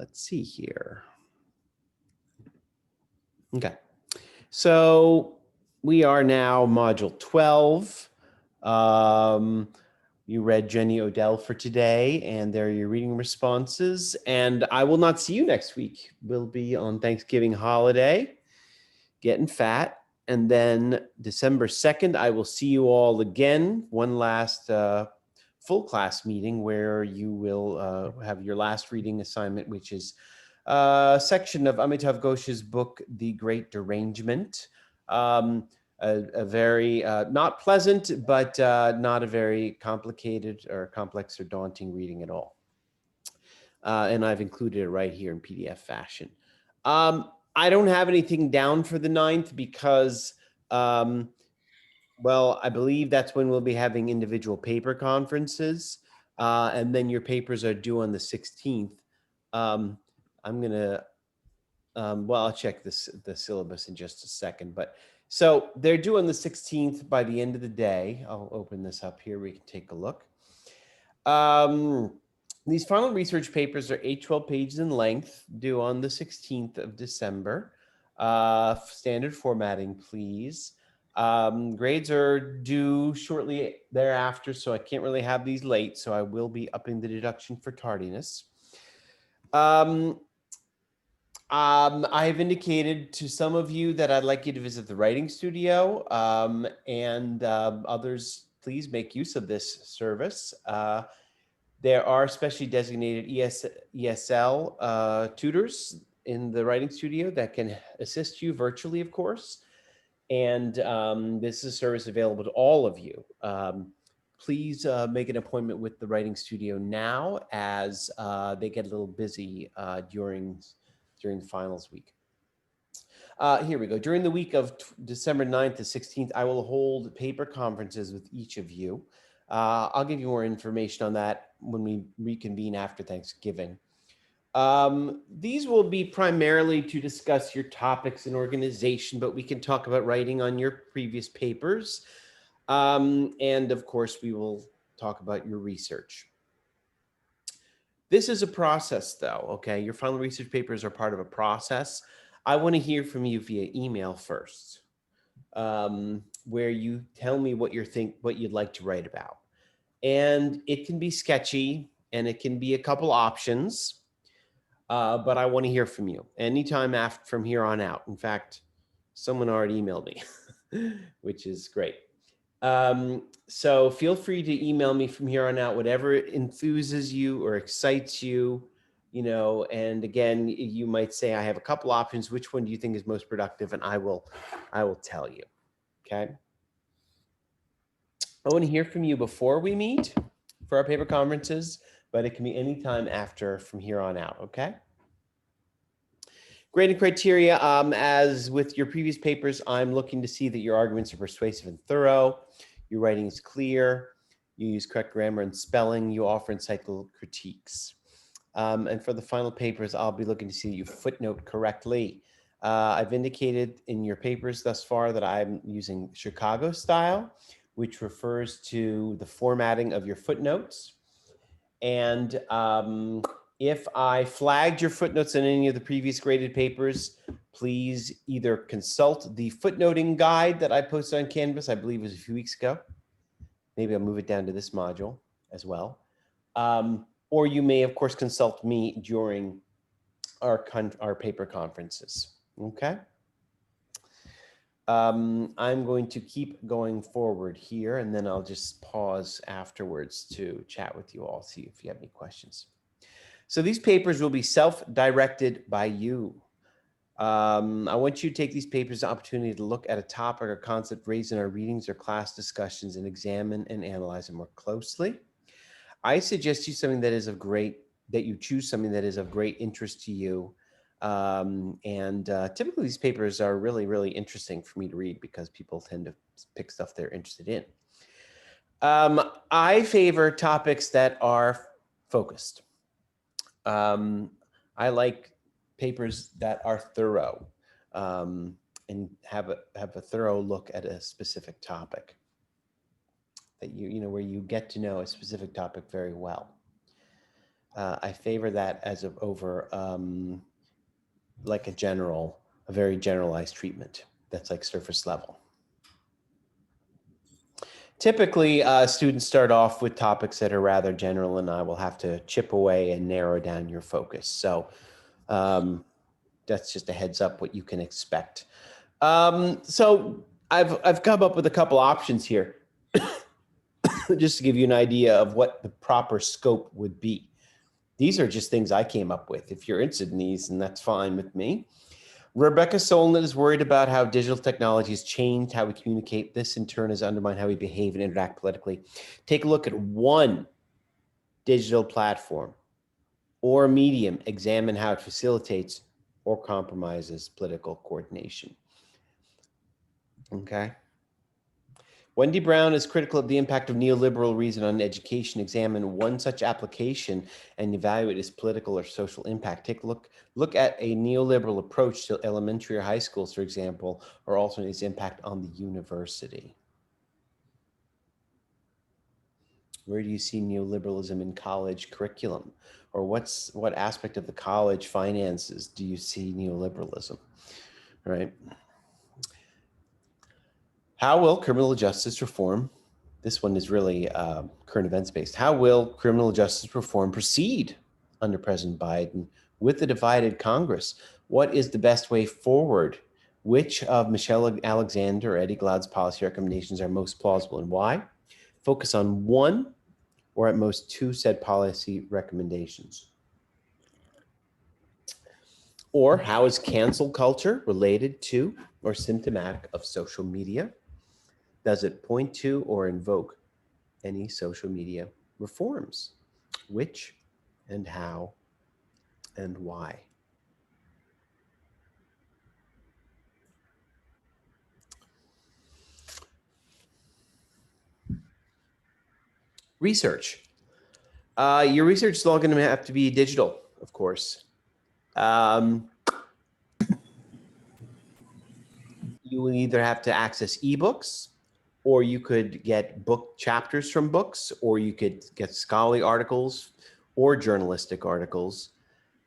let's see here. Okay, so we are now module 12. You read Jenny Odell for today, and there are your reading responses. And I will not see you next week. We'll be on Thanksgiving holiday, getting fat. And then December 2nd, I will see you all again. One last full class meeting where you will have your last reading assignment, which is a section of Amitav Ghosh's book, The Great Derangement. A very not pleasant, but not a very complicated or complex or daunting reading at all. And I've included it right here in PDF fashion. I don't have anything down for the 9th because, well, I believe that's when we'll be having individual paper conferences. And then your papers are due on the 16th. I'm going to, well, I'll check the syllabus in just a second. But so they're due on the 16th by the end of the day. I'll open this up here. We can take a look. These final research papers are 812 pages in length, due on the 16th of December. Standard formatting, please. Grades are due shortly thereafter, so I can't really have these late, so I will be upping the deduction for tardiness. I have indicated to some of you that I'd like you to visit the writing studio, and others, please make use of this service. There are specially designated ESL tutors in the writing studio that can assist you virtually, of course. And this is a service available to all of you. Please make an appointment with the writing studio now, as they get a little busy during the finals week. Here we go. During the week of December 9th to 16th, I will hold paper conferences with each of you. I'll give you more information on that when we reconvene after Thanksgiving. These will be primarily to discuss your topics and organization, but we can talk about writing on your previous papers. And of course, we will talk about your research. This is a process though, okay? Your final research papers are part of a process. I want to hear from you via email first, where you tell me what you'd like to write about. And it can be sketchy and it can be a couple options, but I want to hear from you anytime from here on out. In fact, someone already emailed me, which is great. So feel free to email me from here on out, whatever enthuses you or excites you, you know, and again, you might say, I have a couple options. Which one do you think is most productive? And I will tell you, okay? I want to hear from you before we meet for our paper conferences, but it can be anytime after from here on out, okay? Grading criteria, as with your previous papers, I'm looking to see that your arguments are persuasive and thorough, your writing is clear, you use correct grammar and spelling, you offer insightful critiques. And for the final papers, I'll be looking to see that you footnote correctly. I've indicated in your papers thus far that I'm using Chicago style, which refers to the formatting of your footnotes. And if I flagged your footnotes in any of the previous graded papers, please either consult the footnoting guide that I posted on Canvas, I believe it was a few weeks ago. Maybe I'll move it down to this module as well. Or you may, of course, consult me during our paper conferences, okay? I'm going to keep going forward here, and then I'll just pause afterwards to chat with you all, see if you have any questions. So these papers will be self-directed by you. I want you to take these papers as an opportunity to look at a topic or concept raised in our readings or class discussions and examine and analyze it more closely. I suggest you something that is that you choose something that is of great interest to you. Typically these papers are really, really interesting for me to read because people tend to pick stuff they're interested in. I favor topics that are focused. I like papers that are thorough and have a thorough look at a specific topic that where you get to know a specific topic very well. I favor that as over like a very generalized treatment that's like surface level. Typically, students start off with topics that are rather general, and I will have to chip away and narrow down your focus. So that's just a heads up what you can expect. So I've come up with a couple options here, just to give you an idea of what the proper scope would be. These are just things I came up with. If you're interested in these, and that's fine with me. Rebecca Solnit is worried about how digital technology has changed how we communicate. This in turn has undermined how we behave and interact politically. Take a look at one digital platform or medium. Examine how it facilitates or compromises political coordination. Okay. Wendy Brown is critical of the impact of neoliberal reason on education. Examine one such application and evaluate its political or social impact. Take a look at a neoliberal approach to elementary or high schools, for example, or also its impact on the university. Where do you see neoliberalism in college curriculum? Or what aspect of the college finances do you see neoliberalism, right? How will criminal justice reform, this one is really current events based, how will criminal justice reform proceed under President Biden with the divided Congress? What is the best way forward? Which of Michelle Alexander or Eddie Glaude's policy recommendations are most plausible and why? Focus on one or at most two said policy recommendations. Or how is cancel culture related to or symptomatic of social media? Does it point to or invoke any social media reforms? Which and how and why? Research. Your research is all going to have to be digital, of course. You will either have to access ebooks, or you could get book chapters from books, or you could get scholarly articles or journalistic articles.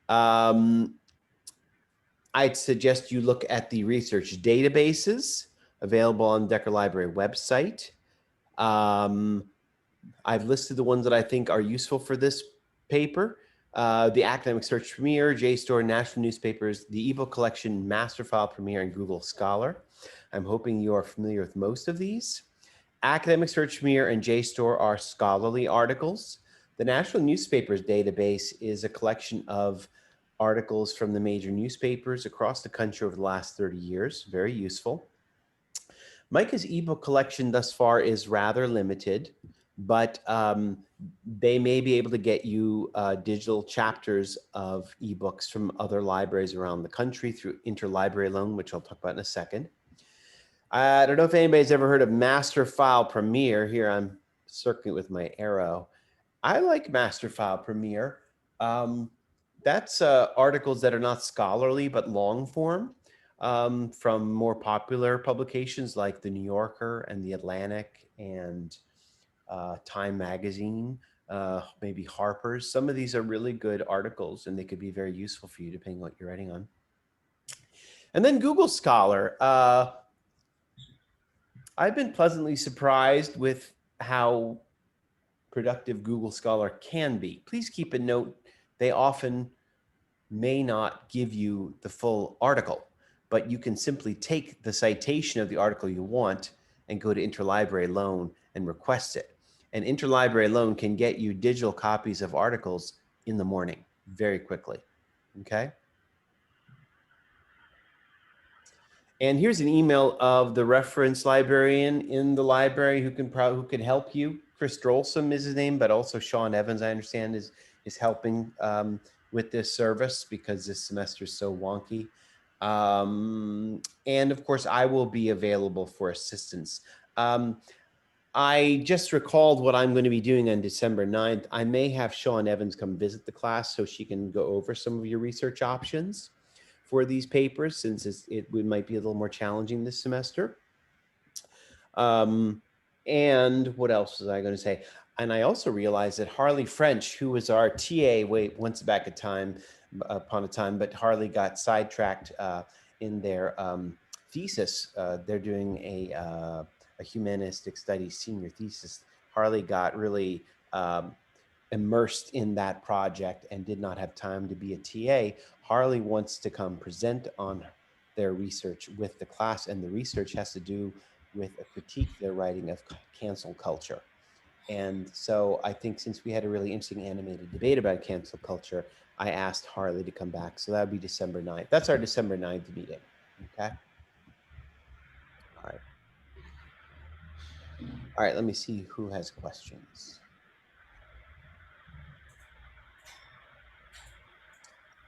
I'd suggest you look at the research databases available on Decker Library website. I've listed the ones that I think are useful for this paper. The Academic Search Premier, JSTOR, National Newspapers, the ebook collection, Masterfile Premier, and Google Scholar. I'm hoping you are familiar with most of these. Academic Search Premier and JSTOR are scholarly articles. The National Newspapers database is a collection of articles from the major newspapers across the country over the last 30 years. Very useful. Micah's ebook collection thus far is rather limited, but they may be able to get you digital chapters of ebooks from other libraries around the country through interlibrary loan, which I'll talk about in a second. I don't know if anybody's ever heard of Masterfile Premier. Here I'm circling with my arrow. I like Masterfile Premier. That's articles that are not scholarly, but long form from more popular publications like The New Yorker and The Atlantic and Time Magazine, maybe Harper's. Some of these are really good articles and they could be very useful for you depending on what you're writing on. And then Google Scholar. I've been pleasantly surprised with how productive Google Scholar can be. Please keep a note, they often may not give you the full article, but you can simply take the citation of the article you want and go to interlibrary loan and request it. And interlibrary loan can get you digital copies of articles in the morning very quickly, okay? And here's an email of the reference librarian in the library who can help you. Chris Drolsom is his name, but also Sean Evans, I understand, is helping with this service because this semester is so wonky. And of course, I will be available for assistance. I just recalled what I'm going to be doing on December 9th. I may have Sean Evans come visit the class so she can go over some of your research options for these papers, since it might be a little more challenging this semester. And what else was I going to say? And I also realized that Harley French, who was our TA once back upon a time, but Harley got sidetracked in their thesis. They're doing a humanistic studies senior thesis. Harley got really immersed in that project and did not have time to be a TA. Harley wants to come present on their research with the class, and the research has to do with a critique they're writing of cancel culture. And so I think since we had a really interesting animated debate about cancel culture, I asked Harley to come back. So that would be December 9th. That's our December 9th meeting. Okay. All right. All right. Let me see who has questions.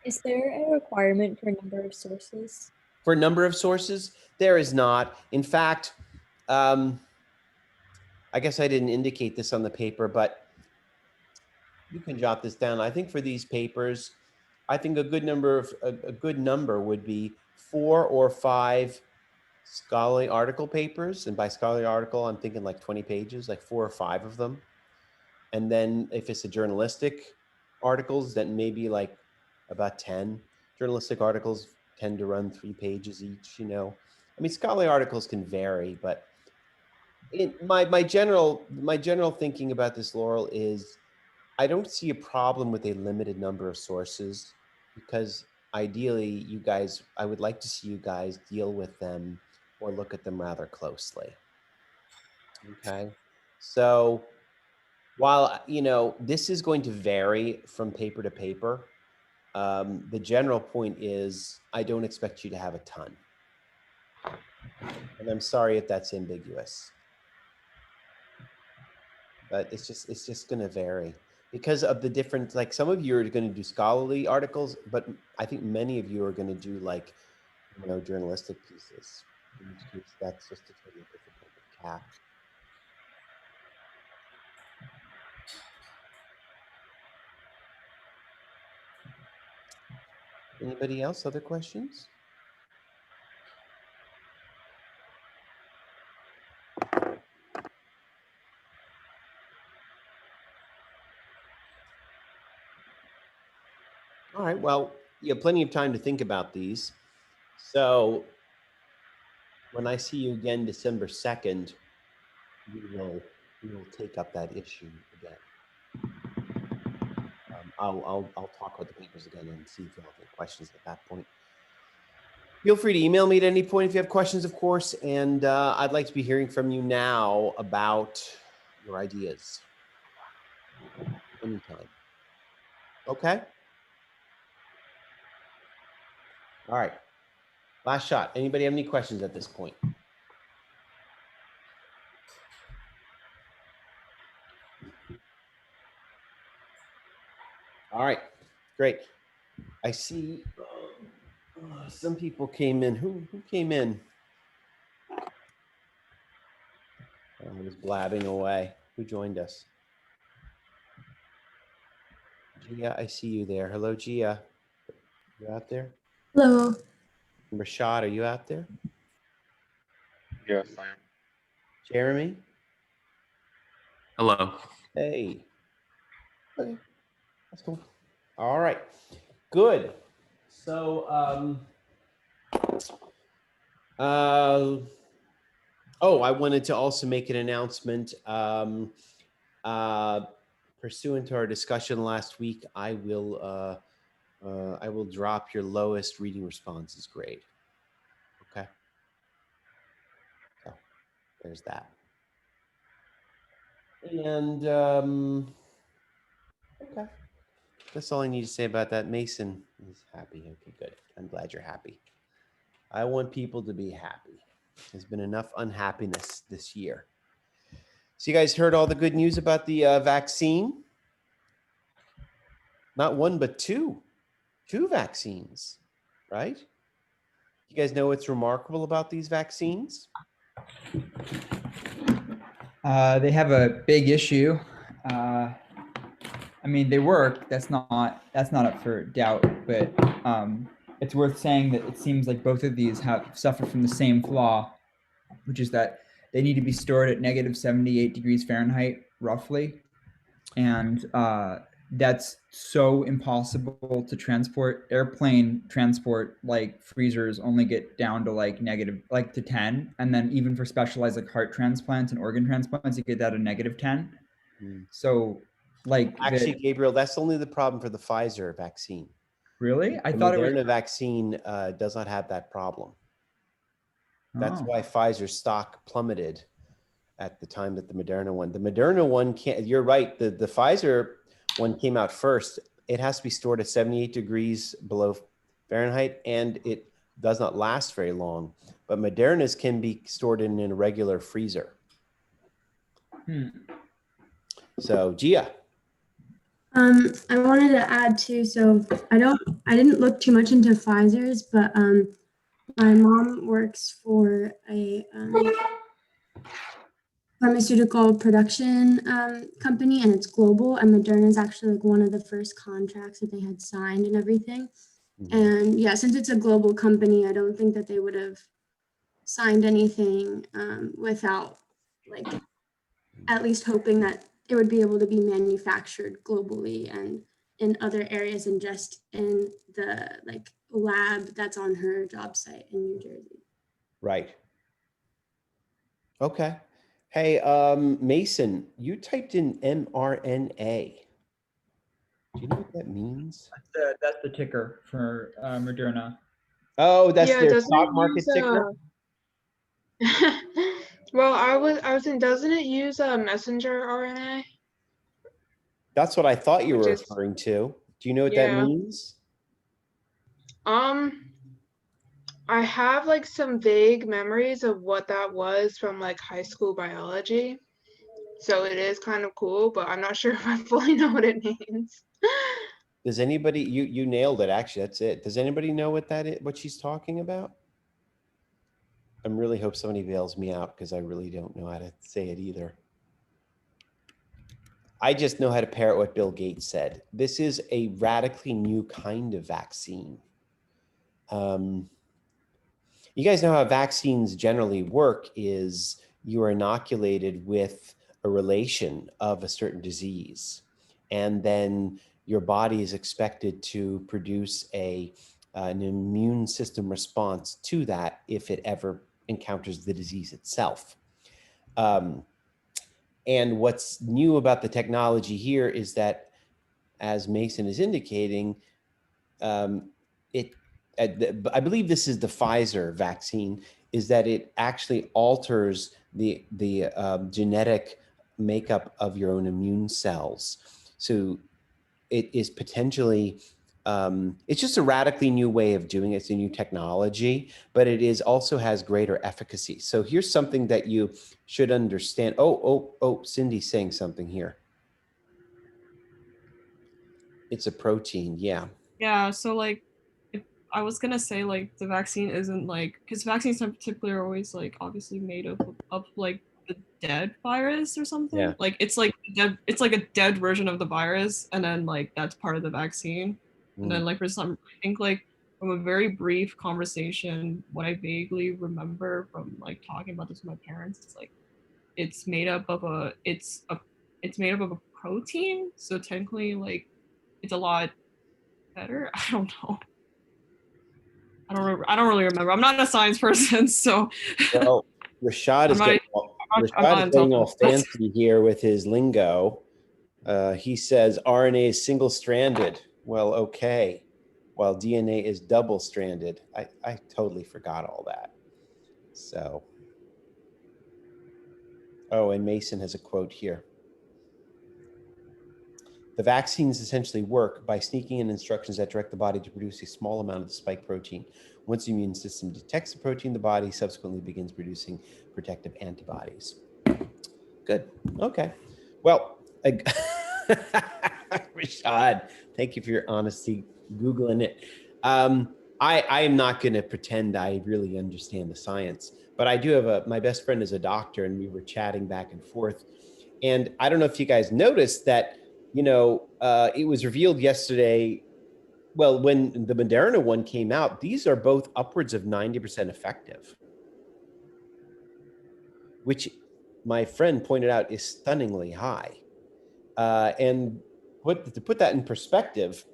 Is there a requirement for number of sources? For a number of sources, there is not. In fact, I guess I didn't indicate this on the paper, but you can jot this down. I think for these papers, I think a good number would be 4 or 5 scholarly article papers. And by scholarly article, I'm thinking like 20 pages, like 4 or 5 of them. And then if it's a journalistic articles, then maybe like about 10. Journalistic articles tend to run 3 pages each, you know. I mean, scholarly articles can vary, but my general thinking about this, Laurel, is I don't see a problem with a limited number of sources, because ideally I would like to see you guys deal with them or look at them rather closely. Okay. So while, you know, this is going to vary from paper to paper, the general point is I don't expect you to have a ton. And I'm sorry if that's ambiguous, but it's just going to vary because of the different, like some of you are going to do scholarly articles, but I think many of you are going to do like, you know, journalistic pieces. In which case, that's just a totally different type of cap. Anybody else? Other questions? All right, well, you have plenty of time to think about these. So when I see you again December 2nd, we will take up that issue again. I'll talk about the papers again and see if you have any questions at that point. Feel free to email me at any point if you have questions, of course, and I'd like to be hearing from you now about your ideas. Anytime. Okay? All right. Last shot. Anybody have any questions at this point? All right. Great. I see some people came in. Who came in? I was blabbing away. Who joined us? Gia, I see you there. Hello, Gia. You out there? Hello. Rashad, are you out there? Yes, I am. Jeremy? Hello. Hey. Okay. That's cool. All right. Good. So, I wanted to also make an announcement. Pursuant to our discussion last week, I will drop your lowest reading responses grade. Okay. So there's that. And okay. That's all I need to say about that. Mason is happy. Okay, good. I'm glad you're happy. I want people to be happy. There's been enough unhappiness this year. So you guys heard all the good news about the vaccine? Not one, but two vaccines, right? You guys know what's remarkable about these vaccines? They have a big issue. I mean, they work. That's not up for doubt. But it's worth saying that it seems like both of these suffer from the same flaw, which is that they need to be stored at -78 degrees Fahrenheit, roughly. and that's so impossible to transport. Airplane transport, like freezers, only get down to like negative, like to 10, and then even for specialized like heart transplants and organ transplants, you get down to negative 10. So like Actually, Gabriel, that's only the problem for the Pfizer vaccine. really, I The thought it was. Moderna vaccine does not have that problem. That's Oh. why Pfizer's stock plummeted at the time that the Moderna one can't, you're right. The Pfizer one came out first. It has to be stored at 78 degrees below Fahrenheit, and it does not last very long. But Moderna's can be stored in a regular freezer. So Gia. I wanted to add too, so I didn't look too much into Pfizer's, but my mom works for a pharmaceutical production company, and it's global, and Moderna is actually like one of the first contracts that they had signed and everything. And yeah, since it's a global company, I don't think that they would have signed anything without like at least hoping that it would be able to be manufactured globally and in other areas and just in the like lab that's on her job site in New Jersey. Right. Okay. Hey, Mason, you typed in mRNA. Do you know what that means? That's the ticker for Moderna. Oh, that's Yeah, their doesn't stock it market use, ticker? Well, I was in, doesn't it use a messenger RNA? That's what I thought you were Which is- referring to. Do you know what that Yeah. means? I have like some vague memories of what that was from like high school biology. So it is kind of cool, but I'm not sure if I fully know what it means. Does anybody, you nailed it, actually, that's it. Does anybody know what that is, what she's talking about? I really hope somebody bails me out because I really don't know how to say it either. I just know how to parrot what Bill Gates said. This is a radically new kind of vaccine. You guys know how vaccines generally work is you are inoculated with a relation of a certain disease, and then your body is expected to produce an immune system response to that if it ever encounters the disease itself. And what's new about the technology here is that, as Mason is indicating, I believe this is the Pfizer vaccine, is that it actually alters the genetic makeup of your own immune cells. So it is potentially, it's just a radically new way of doing it. It's a new technology, but it is also has greater efficacy. So here's something that you should understand. Oh, Cindy's saying something here. It's a protein, yeah. Yeah, so like, if I was gonna say like the vaccine isn't like, because vaccines typically are always like obviously made of like the dead virus or something. Yeah. Like it's like it's like a dead version of the virus, and then like that's part of the vaccine. And then like for some, I think like from a very brief conversation, what I vaguely remember from like talking about this with my parents is like it's made up of it's made up of a protein. So technically like it's a lot better. I don't know. I don't really remember. I'm not a science person, so. Well, Rashad is getting all fancy here with his lingo. He says RNA is single-stranded. Well, okay. While DNA is double-stranded. I totally forgot all that. So. Oh, and Mason has a quote here. The vaccines essentially work by sneaking in instructions that direct the body to produce a small amount of the spike protein. Once the immune system detects the protein, the body subsequently begins producing protective antibodies. Good. Okay. Well, Rashad, thank you for your honesty Googling it. I am not going to pretend I really understand the science, but I do have my best friend is a doctor, and we were chatting back and forth. And I don't know if you guys noticed that, it was revealed yesterday. Well, when the Moderna one came out, these are both upwards of 90% effective, which my friend pointed out is stunningly high. And to put that in perspective,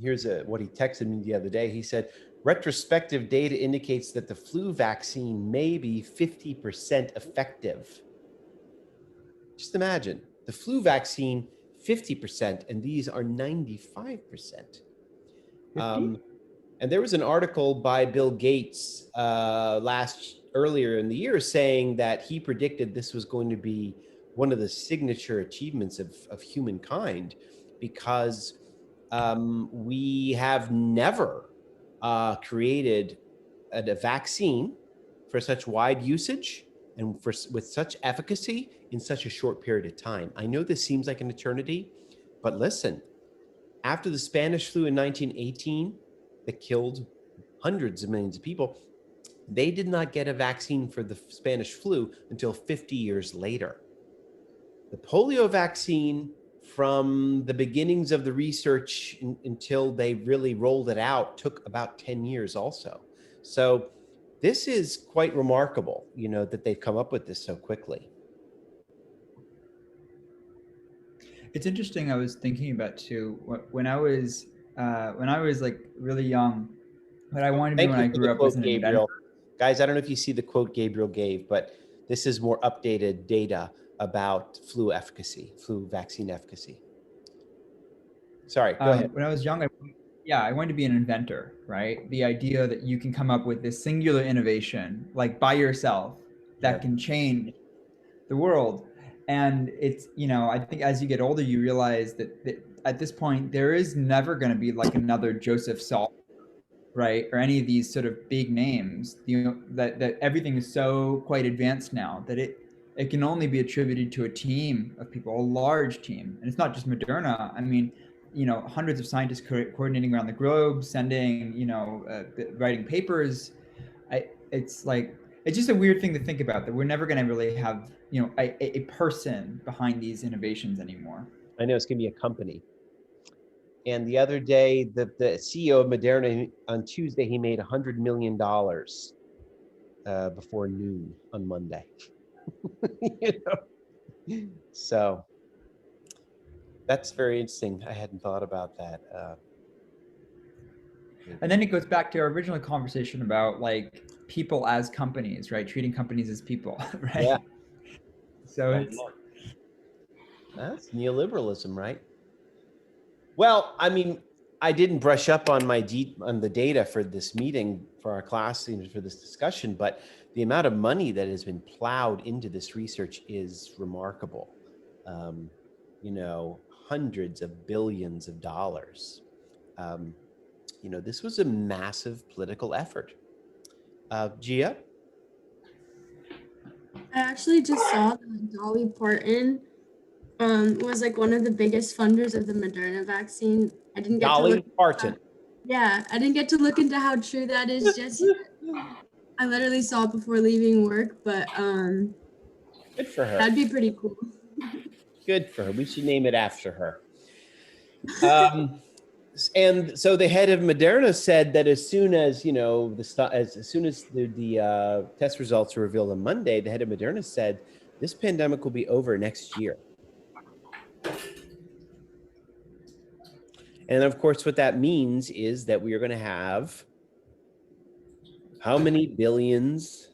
here's what he texted me the other day. He said, retrospective data indicates that the flu vaccine may be 50% effective. Just imagine the flu vaccine, 50%, and these are 95%. And there was an article by Bill Gates earlier in the year saying that he predicted this was going to be one of the signature achievements of humankind, because we have never created a vaccine for such wide usage and with such efficacy in such a short period of time. I know this seems like an eternity, but listen, after the Spanish flu in 1918 that killed hundreds of millions of people, they did not get a vaccine for the Spanish flu until 50 years later. The polio vaccine, from the beginnings of the research until they really rolled it out, took about 10 years also. So this is quite remarkable, you know, that they've come up with this so quickly. It's interesting. I was thinking about too, when I was like really young, what I wanted to be when I grew up was an inventor. Guys, I don't know if you see the quote Gabriel gave, but this is more updated data about flu vaccine efficacy. Sorry, go ahead. When I was young, I wanted to be an inventor, right? The idea that you can come up with this singular innovation, like by yourself, that can change the world. And it's, you know, I think as you get older, you realize that at this point, there is never going to be like another Joseph Salk, right? Or any of these sort of big names, you know, that everything is so quite advanced now that it can only be attributed to a team of people, a large team. And it's not just Moderna. I mean, you know, hundreds of scientists coordinating around the globe, sending, you know, writing papers. It's like, it's just a weird thing to think about, that we're never going to really have, you know, a person behind these innovations anymore. I know, it's going to be a company. And the other day, the CEO of Moderna, on Tuesday, he made $100 million before noon on Monday. You know? So that's very interesting. I hadn't thought about that. And then it goes back to our original conversation about like people as companies, right? Treating companies as people, right? Yeah. So that's neoliberalism, right? Well, I mean, I didn't brush up on on the data for this meeting, for our class, for this discussion, but the amount of money that has been plowed into this research is remarkable. You know, hundreds of billions of dollars. You know, this was a massive political effort. Gia? I actually just saw that Dolly Parton was like one of the biggest funders of the Moderna vaccine. I didn't get Dolly to look. Parton. Yeah, I didn't get to look into how true that is just yet. I literally saw it before leaving work, but Good for her. that'd be pretty cool. Good for her. We should name it after her. And so the head of Moderna said that as soon as, you know, as soon as the test results were revealed on Monday, the head of Moderna said this pandemic will be over next year. And of course, what that means is that we are going to have how many billions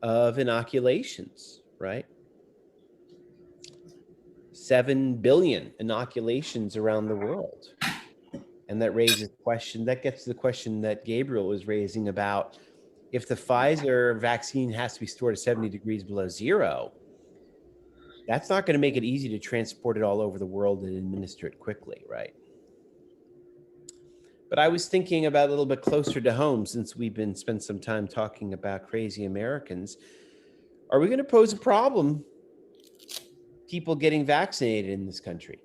of inoculations, right? 7 billion inoculations around the world. And that raises question, that gets to the question that Gabriel was raising about if the Pfizer vaccine has to be stored at 70 degrees below zero, that's not going to make it easy to transport it all over the world and administer it quickly, right? But I was thinking about a little bit closer to home, since we've spent some time talking about crazy Americans. Are we going to pose a problem, people getting vaccinated in this country?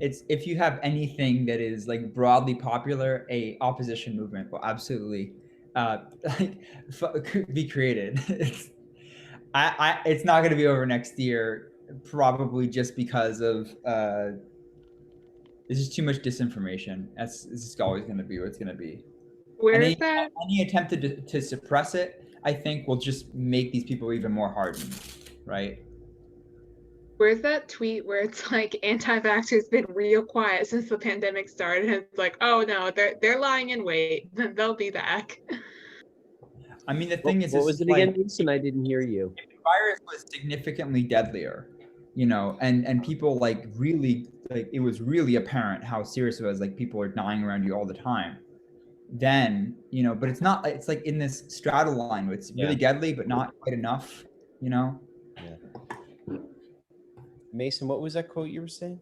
It's, if you have anything that is like broadly popular, a opposition movement will absolutely be created. It's not going to be over next year, probably just because of there's just too much disinformation. It's just always going to be what it's going to be. Where is that? Any attempt to suppress it, I think, will just make these people even more hardened, right? Where's that tweet where it's like anti-vaxxers been real quiet since the pandemic started? And it's like, oh no, they're lying in wait. They'll be back. I mean, the thing is, What was it's it again, like, Mason? I didn't hear you. if the virus was significantly deadlier, you know, and people like really, like, it was really apparent how serious it was, like people are dying around you all the time, then, you know, but it's not, it's like in this straddle line where it's really deadly but not quite enough, you know. Mason, what was that quote you were saying?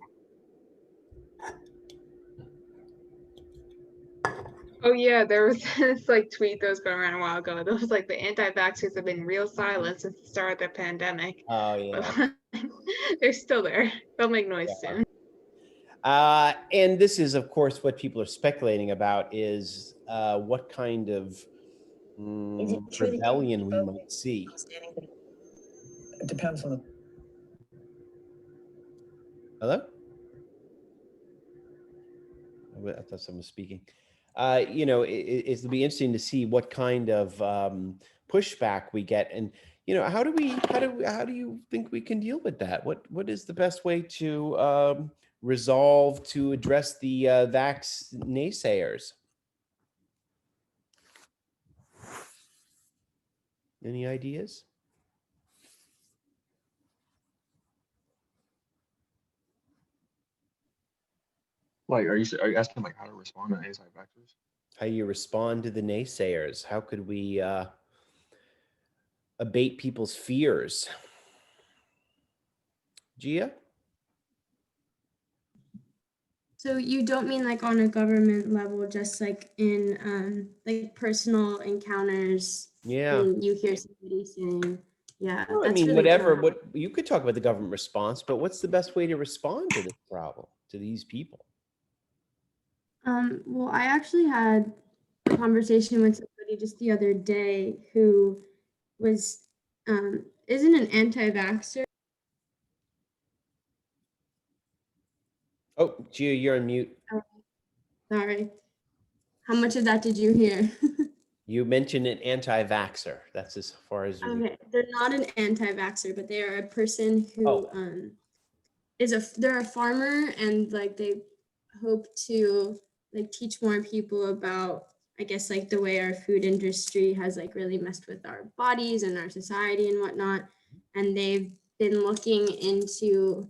Oh yeah, there was this like tweet that was going around a while ago. That was like the anti-vaxxers have been real silent since the start of the pandemic. Oh yeah. But they're still there. They'll make noise soon. And this is, of course, what people are speculating about is what kind of rebellion we might see. It depends on the. Hello? I thought someone was speaking. You know, it'll be interesting to see what kind of pushback we get, and you know, how do you think we can deal with that? What is the best way to resolve to address the vax naysayers? Any ideas? Like, are you asking like how to respond to anti-vaxxers? How you respond to the naysayers? How could we abate people's fears? Gia? So you don't mean like on a government level, just like in like personal encounters? Yeah. And you hear somebody saying, yeah, Well, I that's mean, really whatever. tough. What you could talk about the government response, but what's the best way to respond to this problem, to these people? Well, I actually had a conversation with somebody just the other day who was isn't an anti-vaxxer. Oh, Gia, you're on mute. Oh, sorry. How much of that did you hear? You mentioned an anti-vaxxer. That's as far as. Okay, they're not an anti-vaxxer, but they are a person who they're a farmer, and like they hope to like teach more people about, I guess, like the way our food industry has like really messed with our bodies and our society and whatnot. And they've been looking into,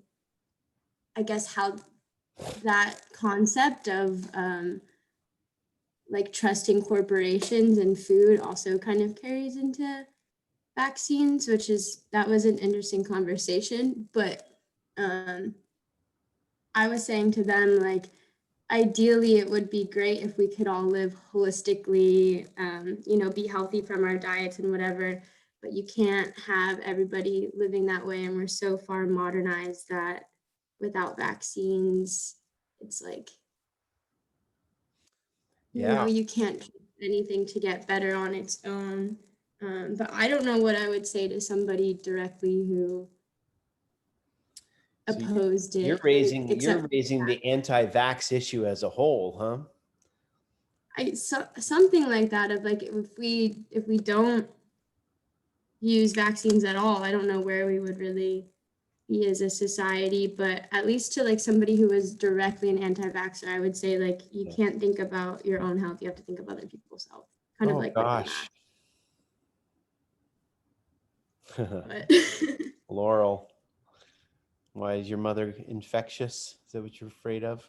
I guess, how that concept of like trusting corporations and food also kind of carries into vaccines, that was an interesting conversation. But I was saying to them, like, ideally it would be great if we could all live holistically, you know, be healthy from our diets and whatever, but you can't have everybody living that way. And we're so far modernized that without vaccines, it's like, you know, you can't do anything to get better on its own. But I don't know what I would say to somebody directly who opposed it. You're raising the anti-vax issue as a whole, huh? Something like that, of like, if we don't use vaccines at all, I don't know where we would really be as a society. But at least to like somebody who is directly an anti-vaxxer, I would say, like, you can't think about your own health, you have to think of other people's health. Kind of like gosh. But Laurel, why is your mother infectious? Is that what you're afraid of?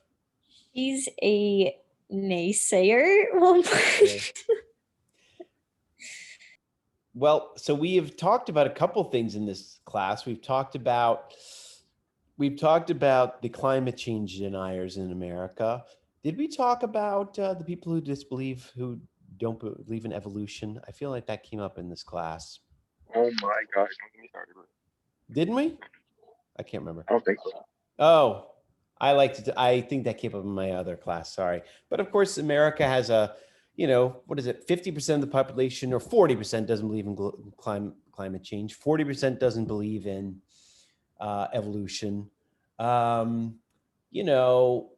She's a naysayer. Well, so we have talked about a couple things in this class. We've talked about the climate change deniers in America. Did we talk about the people who don't believe in evolution? I feel like that came up in this class. Oh my gosh, don't get me started. Didn't we? I can't remember. I don't think so. Oh, I think that came up in my other class. Sorry. But of course, America has a, you know, what is it? 50% of the population, or 40% doesn't believe in climate change. 40% doesn't believe in evolution. You know,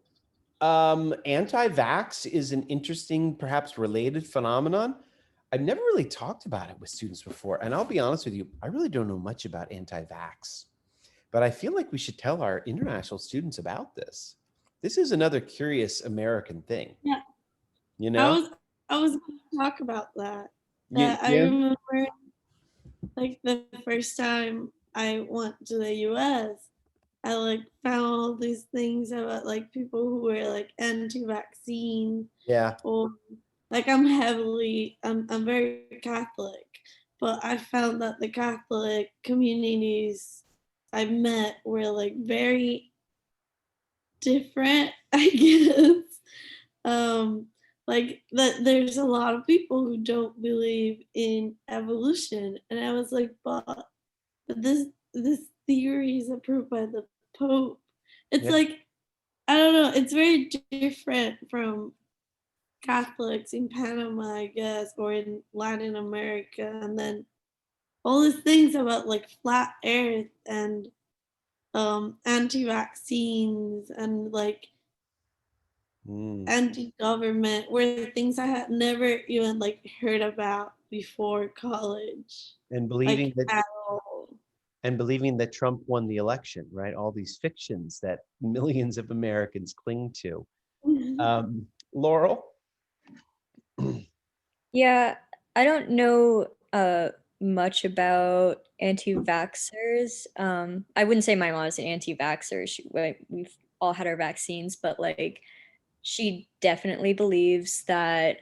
anti-vax is an interesting, perhaps related phenomenon. I've never really talked about it with students before. And I'll be honest with you, I really don't know much about anti-vax. but I feel like we should tell our international students about this. This is another curious American thing. Yeah. You know? I was going to talk about that. Yeah. I remember like the first time I went to the US, I like found all these things about like people who were like anti-vaccine, Yeah. or like I'm very Catholic, but I found that the Catholic communities I met were like very different, I guess. Like that there's a lot of people who don't believe in evolution, and I was like, but this theory is approved by the Pope. It's Yeah. like, I don't know, it's very different from Catholics in Panama, I guess, or in Latin America, and then all these things about like flat earth and anti-vaccines and like anti-government were things I had never even like heard about before college. And believing Like that at all. and believing that Trump won the election, right? All these fictions that millions of Americans cling to. Laurel? Yeah, I don't know much about anti-vaxxers. I wouldn't say my mom is an anti-vaxxer. We've all had our vaccines, but like she definitely believes that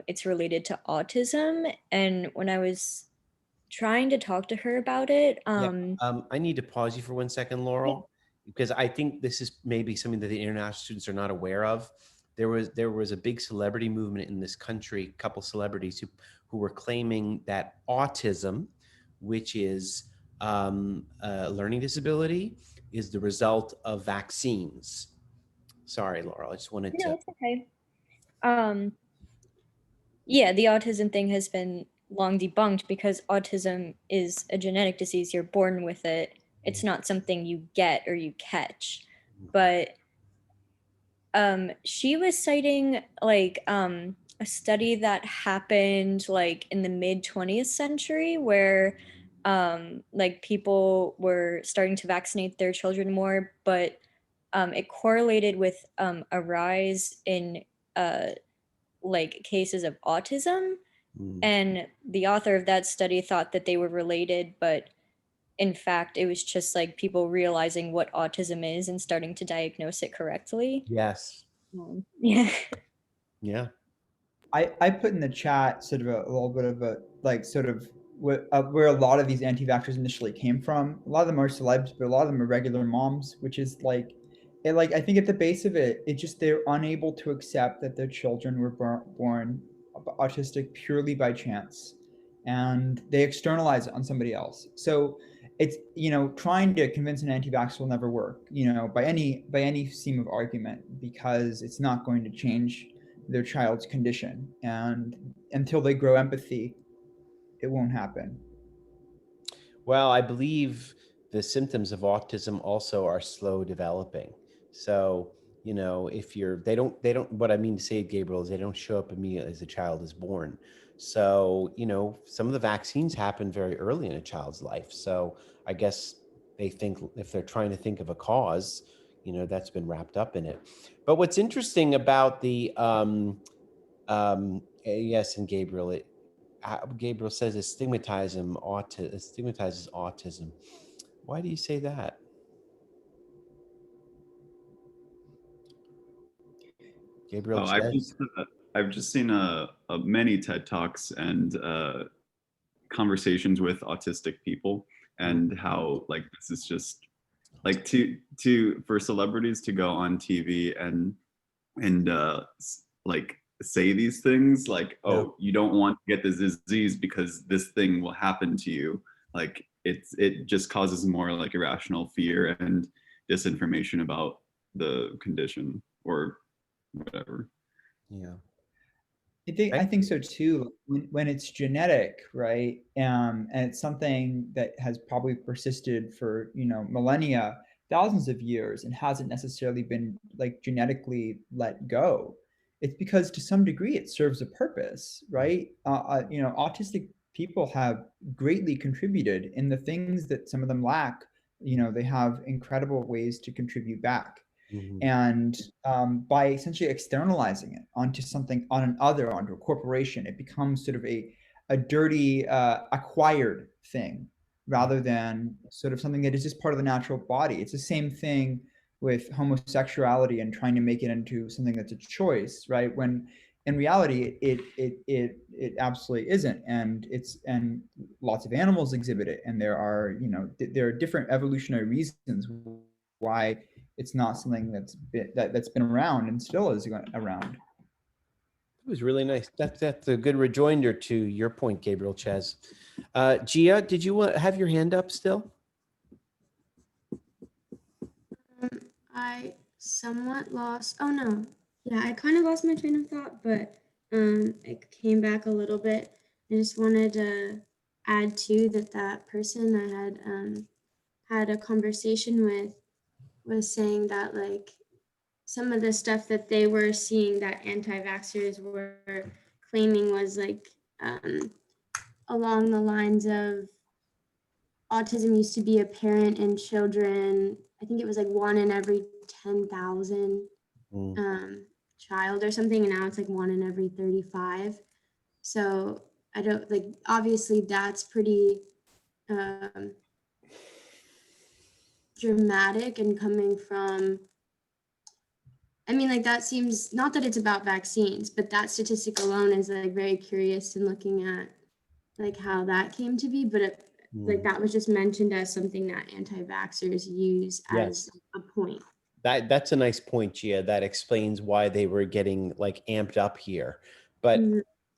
it's related to autism. And when I was trying to talk to her about it, I need to pause you for 1 second, Laurel, because I think this is maybe something that the international students are not aware of. There was a big celebrity movement in this country, a couple celebrities who were claiming that autism, which is a learning disability, is the result of vaccines. Sorry, Laurel, I just wanted no, to. it's okay. Yeah, the autism thing has been long debunked because autism is a genetic disease. You're born with it. It's not something you get or you catch. But she was citing like a study that happened like in the mid 20th century where like people were starting to vaccinate their children more, but it correlated with a rise in like cases of autism. And the author of that study thought that they were related, but in fact, it was just like people realizing what autism is and starting to diagnose it correctly. Yes. Yeah. Yeah. I put in the chat sort of a little bit of a like sort of where a lot of these anti-vaxxers initially came from. A lot of them are celebs, but a lot of them are regular moms, which is like, it like I think at the base of it, it just they're unable to accept that their children were born autistic purely by chance, and they externalize it on somebody else. So it's, you know, trying to convince an anti-vax will never work, you know, by any seam of argument, because it's not going to change their child's condition, and until they grow empathy, it won't happen. Well, I believe the symptoms of autism also are slow developing. So, you know, if they don't, what I mean to say, Gabriel, is they don't show up immediately as the child is born. So, you know, some of the vaccines happen very early in a child's life. So I guess they think, if they're trying to think of a cause, you know, that's been wrapped up in it. But what's interesting about the, yes, and Gabriel, Gabriel says it stigmatizes autism. Why do you say that? Gabriel, I've just seen a many TED Talks and conversations with autistic people, and how like this is just like for celebrities to go on TV and like say these things like, oh, you don't want to get this disease because this thing will happen to you. Like it just causes more like irrational fear and disinformation about the condition or whatever. Yeah. I think so too. When it's genetic, right, and it's something that has probably persisted for, you know, millennia, thousands of years, and hasn't necessarily been like genetically let go, it's because to some degree it serves a purpose, right? You know, autistic people have greatly contributed in the things that some of them lack they have incredible ways to contribute back. Mhm. And by essentially externalizing it onto something, onto a corporation, it becomes sort of a dirty acquired thing rather than sort of something that is just part of the natural body. It's the same thing with homosexuality and trying to make it into something that's a choice, right? When in reality it absolutely isn't, and lots of animals exhibit it, and there are there are different evolutionary reasons why it's not something that's been around and still is around. It was really nice. That's a good rejoinder to your point, Gabriel Chaz. Gia, did you have your hand up still? I somewhat lost. Oh no, yeah, I kind of lost my train of thought, but it came back a little bit. I just wanted to add to that person I had a conversation with was saying that like some of the stuff that they were seeing that anti-vaxxers were claiming was like along the lines of autism used to be apparent in children. I think it was like 1 in every 10,000 child or something, and now it's like 1 in every 35. So I don't like, obviously that's pretty dramatic and coming from, I mean, like that seems, not that it's about vaccines, but that statistic alone is like very curious in looking at like how that came to be. But like that was just mentioned as something that anti-vaxxers use as a point. That's a nice point, Gia. That explains why they were getting like amped up here. But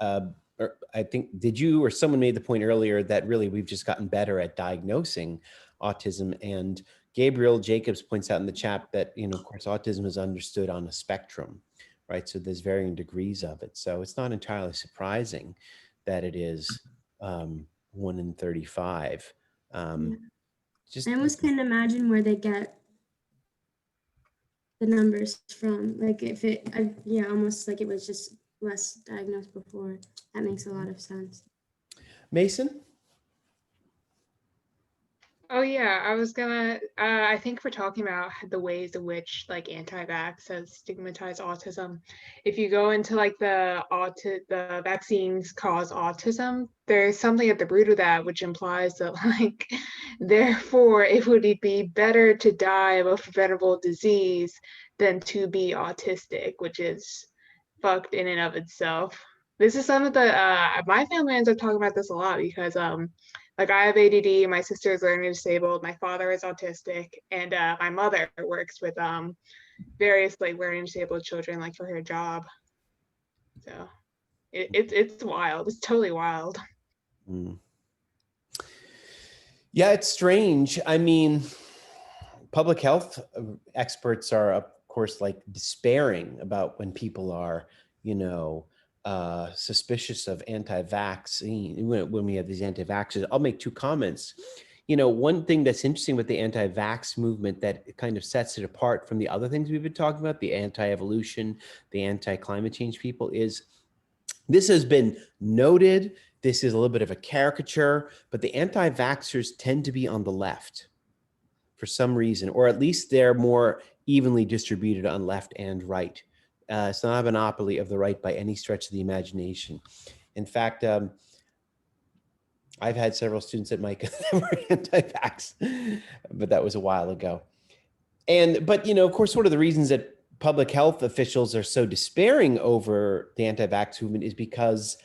I think, did you or someone made the point earlier that really we've just gotten better at diagnosing autism? And Gabriel Jacobs points out in the chat that, of course, autism is understood on a spectrum, right? So there's varying degrees of it. So it's not entirely surprising that it is 1 in 35. Just, I almost can't imagine where they get the numbers from. Like if almost like it was just less diagnosed before. That makes a lot of sense. Mason? Oh yeah, I was gonna, I think we're talking about the ways in which like anti-vax has stigmatized autism. If you go into like the vaccines cause autism, there's something at the root of that, which implies that like, therefore it would be better to die of a preventable disease than to be autistic, which is fucked in and of itself. This is some of the, my family ends up talking about this a lot because like I have ADD, my sister is learning disabled, my father is autistic, and my mother works with various like learning disabled children like for her job. So it's wild. It's totally wild. Yeah, it's strange. I mean, public health experts are, of course, like despairing about when people are, suspicious of anti-vaccine, when we have these anti-vaxxers. I'll make two comments. One thing that's interesting with the anti-vax movement that kind of sets it apart from the other things we've been talking about, the anti-evolution, the anti-climate change people, is this has been noted. This is a little bit of a caricature, but the anti-vaxxers tend to be on the left for some reason, or at least they're more evenly distributed on left and right. It's not a monopoly of the right by any stretch of the imagination. In fact, I've had several students at Micah that were anti-vax, but that was a while ago. But of course, one of the reasons that public health officials are so despairing over the anti-vax movement is because,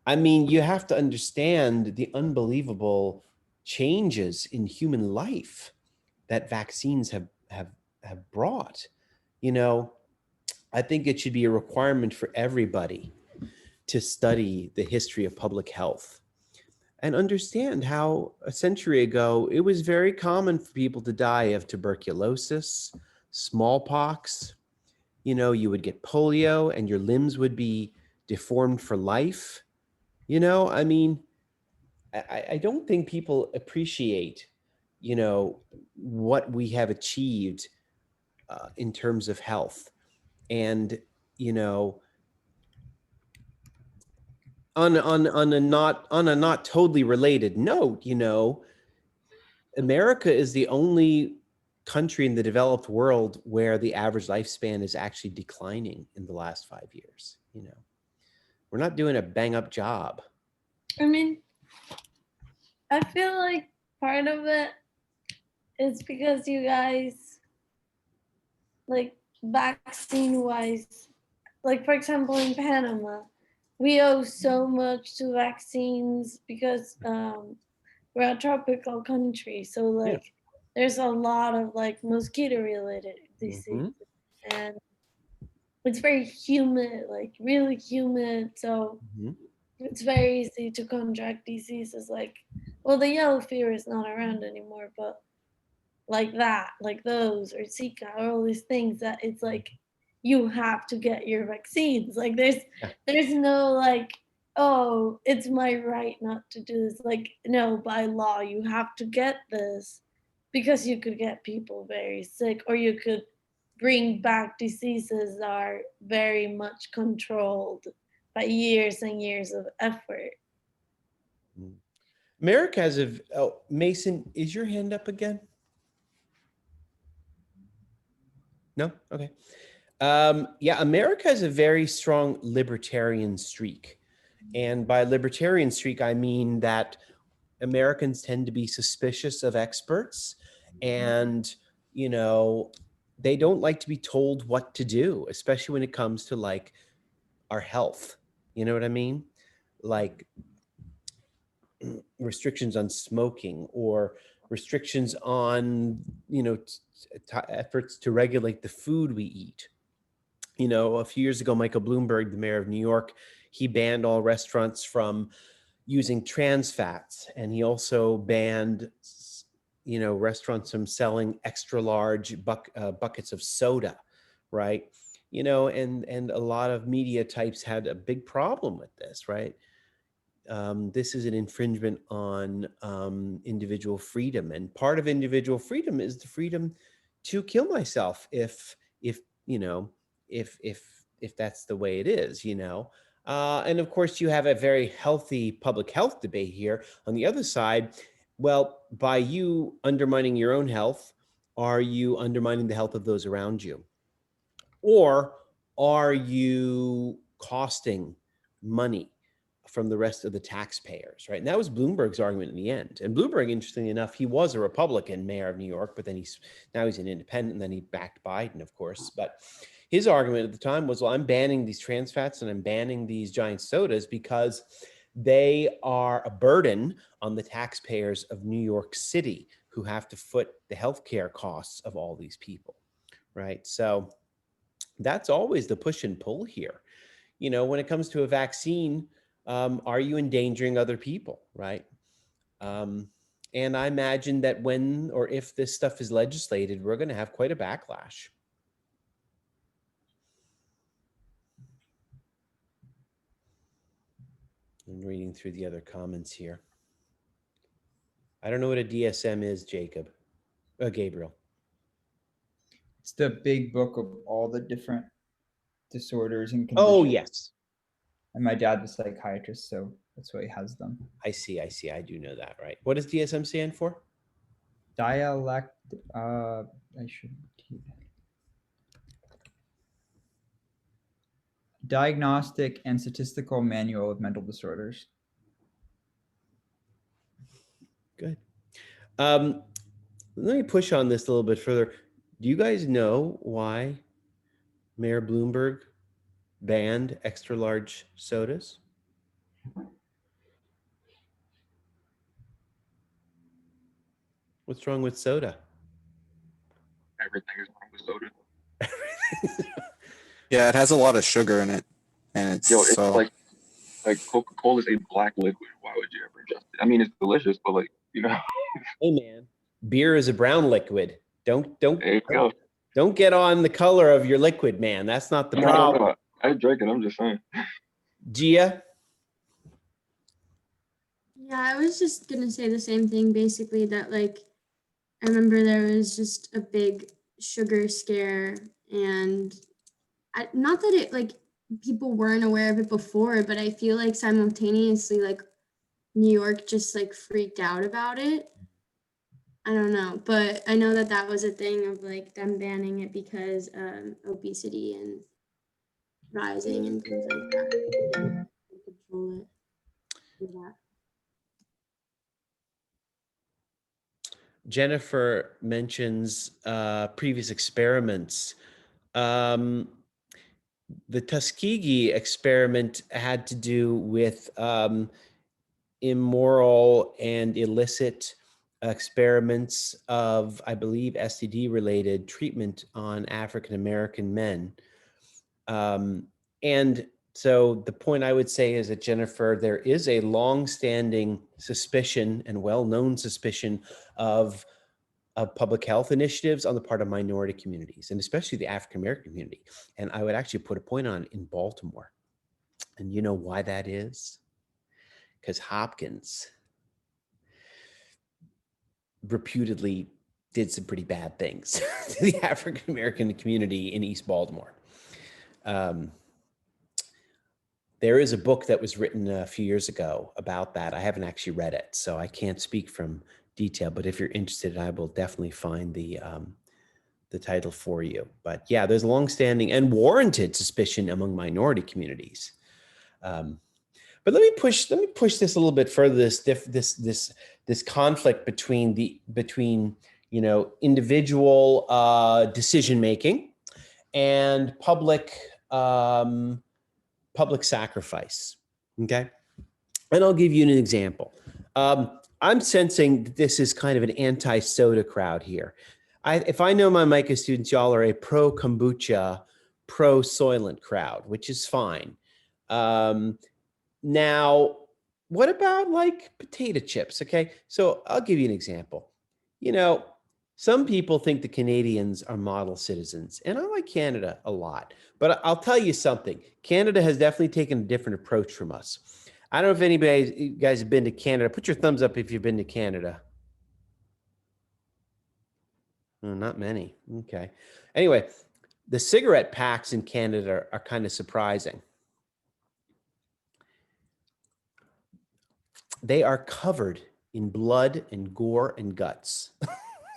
I mean, you have to understand the unbelievable changes in human life that vaccines have brought. I think it should be a requirement for everybody to study the history of public health and understand how a century ago it was very common for people to die of tuberculosis, smallpox. You would get polio and your limbs would be deformed for life. I mean, I don't think people appreciate, what we have achieved in terms of health. And, on a not totally related note, America is the only country in the developed world where the average lifespan is actually declining in the last 5 years. You know, we're not doing a bang up job. I mean, I feel like part of it is because you guys, like vaccine wise, like for example in Panama, we owe so much to vaccines because we're a tropical country. So like there's a lot of like mosquito related disease, and it's very humid, like really humid. So it's very easy to contract diseases like, well, the yellow fever is not around anymore, but like that, like those, or Zika, or all these things that it's like you have to get your vaccines. Like there's no like, oh, it's my right not to do this. Like, no, by law, you have to get this because you could get people very sick, or you could bring back diseases that are very much controlled by years and years of effort. America has a, oh, Mason, is your hand up again? No? Okay. Yeah, America has a very strong libertarian streak. And by libertarian streak, I mean that Americans tend to be suspicious of experts, and, you know, they don't like to be told what to do, especially when it comes to like our health. You know what I mean? Like restrictions on smoking, or restrictions on, you know, efforts to regulate the food we eat. You know, a few years ago, Michael Bloomberg, the mayor of New York, he banned all restaurants from using trans fats. And he also banned, you know, restaurants from selling extra large buckets of soda, right? You know, and a lot of media types had a big problem with this, right? This is an infringement on individual freedom, and part of individual freedom is the freedom to kill myself if you know, if that's the way it is, you know. And of course, you have a very healthy public health debate here. On the other side, well, by you undermining your own health, are you undermining the health of those around you? Or are you costing money from the rest of the taxpayers, right? And that was Bloomberg's argument in the end. And Bloomberg, interestingly enough, he was a Republican mayor of New York, but then now he's an independent, and then he backed Biden, of course. But his argument at the time was, well, I'm banning these trans fats and I'm banning these giant sodas because they are a burden on the taxpayers of New York City, who have to foot the healthcare costs of all these people, right? So that's always the push and pull here. You know, when it comes to a vaccine, are you endangering other people, right? And I imagine that when or if this stuff is legislated, we're going to have quite a backlash. I'm reading through the other comments here. I don't know what a DSM is, Gabriel. It's the big book of all the different disorders and conditions. Oh, yes. And my dad was a psychiatrist, so that's why he has them. I see. I do know that, right? What does DSM stand for? I should Diagnostic and Statistical Manual of Mental Disorders. Good. Let me push on this a little bit further. Do you guys know why Mayor Bloomberg banned extra large sodas? What's wrong with soda? Everything is wrong with soda. Yeah, it has a lot of sugar in it, and it's like Coca-Cola is a black liquid. Why would you ever ingest it? I mean, it's delicious, but like, you know. Hey man, beer is a brown liquid. Don't There you go. Don't get on the color of your liquid, man. That's not the problem. No. I drink it. I'm just saying. Gia? Yeah, I was just gonna say the same thing, basically, that like I remember there was just a big sugar scare, and not that it like people weren't aware of it before, but I feel like simultaneously like New York just like freaked out about it. I don't know, but I know that that was a thing of like them banning it because obesity and rising and things like that. Control it. Do that. Jennifer mentions previous experiments. The Tuskegee experiment had to do with immoral and illicit experiments of, I believe, STD-related treatment on African-American men. And so the point I would say is that, Jennifer, there is a long-standing suspicion and well-known suspicion of public health initiatives on the part of minority communities, and especially the African-American community. And I would actually put a point on in Baltimore. And you know why that is? Because Hopkins reputedly did some pretty bad things to the African-American community in East Baltimore. There is a book that was written a few years ago about that. I haven't actually read it, so I can't speak from detail, but if you're interested, I will definitely find the title for you. But yeah, there's longstanding and warranted suspicion among minority communities. But let me push this a little bit further. This conflict between individual decision making and public sacrifice. Okay, and I'll give you an example. I'm sensing that this is kind of an anti-soda crowd here. If I know my MICA students, y'all are a pro-kombucha, pro-Soylent crowd, which is fine. Now, what about like potato chips? Okay, so I'll give you an example. Some people think the Canadians are model citizens, and I like Canada a lot. But I'll tell you something. Canada has definitely taken a different approach from us. I don't know if you guys have been to Canada. Put your thumbs up if you've been to Canada. Not many. Okay. Anyway, the cigarette packs in Canada are kind of surprising. They are covered in blood and gore and guts.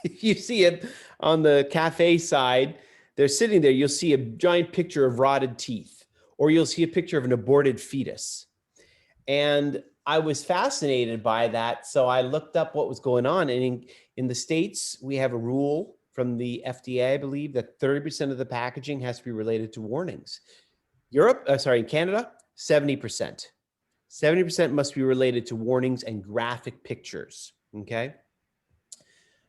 If you see it on the cafe side, they're sitting there, you'll see a giant picture of rotted teeth, or you'll see a picture of an aborted fetus. And I was fascinated by that. So I looked up what was going on. And in the States, we have a rule from the FDA, I believe, that 30% of the packaging has to be related to warnings. In Canada, 70%. 70% must be related to warnings and graphic pictures, okay?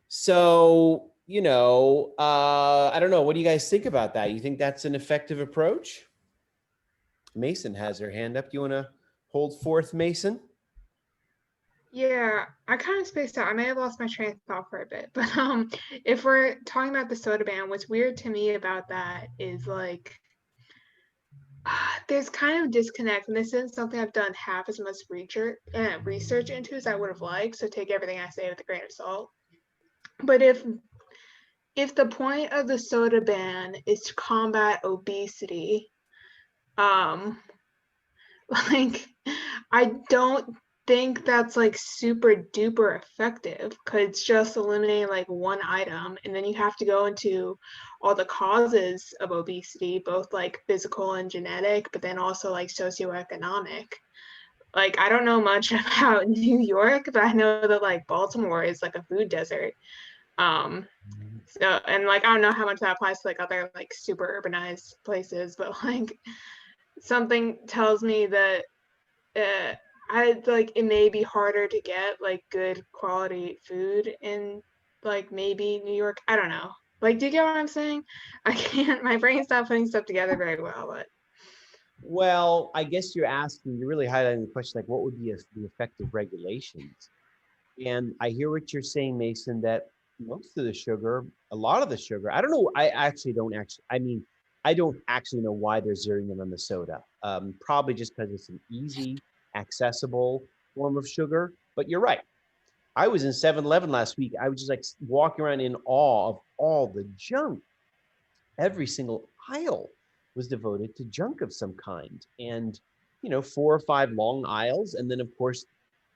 So, I don't know. What do you guys think about that? You think that's an effective approach? Mason has her hand up. You want to hold forth, Mason? Yeah, I kind of spaced out. I may have lost my train of thought for a bit, but if we're talking about the soda ban, what's weird to me about that is like there's kind of disconnect, and this isn't something I've done half as much research into as I would have liked. So take everything I say with a grain of salt. But if the point of the soda ban is to combat obesity, like I don't think that's like super duper effective, because it's just eliminating like one item, and then you have to go into all the causes of obesity, both like physical and genetic, but then also like socioeconomic. Like I don't know much about New York, but I know that like Baltimore is like a food desert. So, and like I don't know how much that applies to like other like super urbanized places, but like something tells me that I like it may be harder to get like good quality food in like maybe New York. I don't know. Like, do you get what I'm saying? I can't. My brain's not putting stuff together very well, but. Well, I guess you're really highlighting the question, like what would be the effective regulations? And I hear what you're saying, Mason, that most of the sugar, a lot of the sugar, I don't know. I don't actually know why they're zeroing in on the soda. Probably just because it's an easy, accessible form of sugar. But you're right. I was in 7-Eleven last week. I was just like walking around in awe of all the junk. Every single aisle was devoted to junk of some kind. And, 4 or 5 long aisles. And then, of course,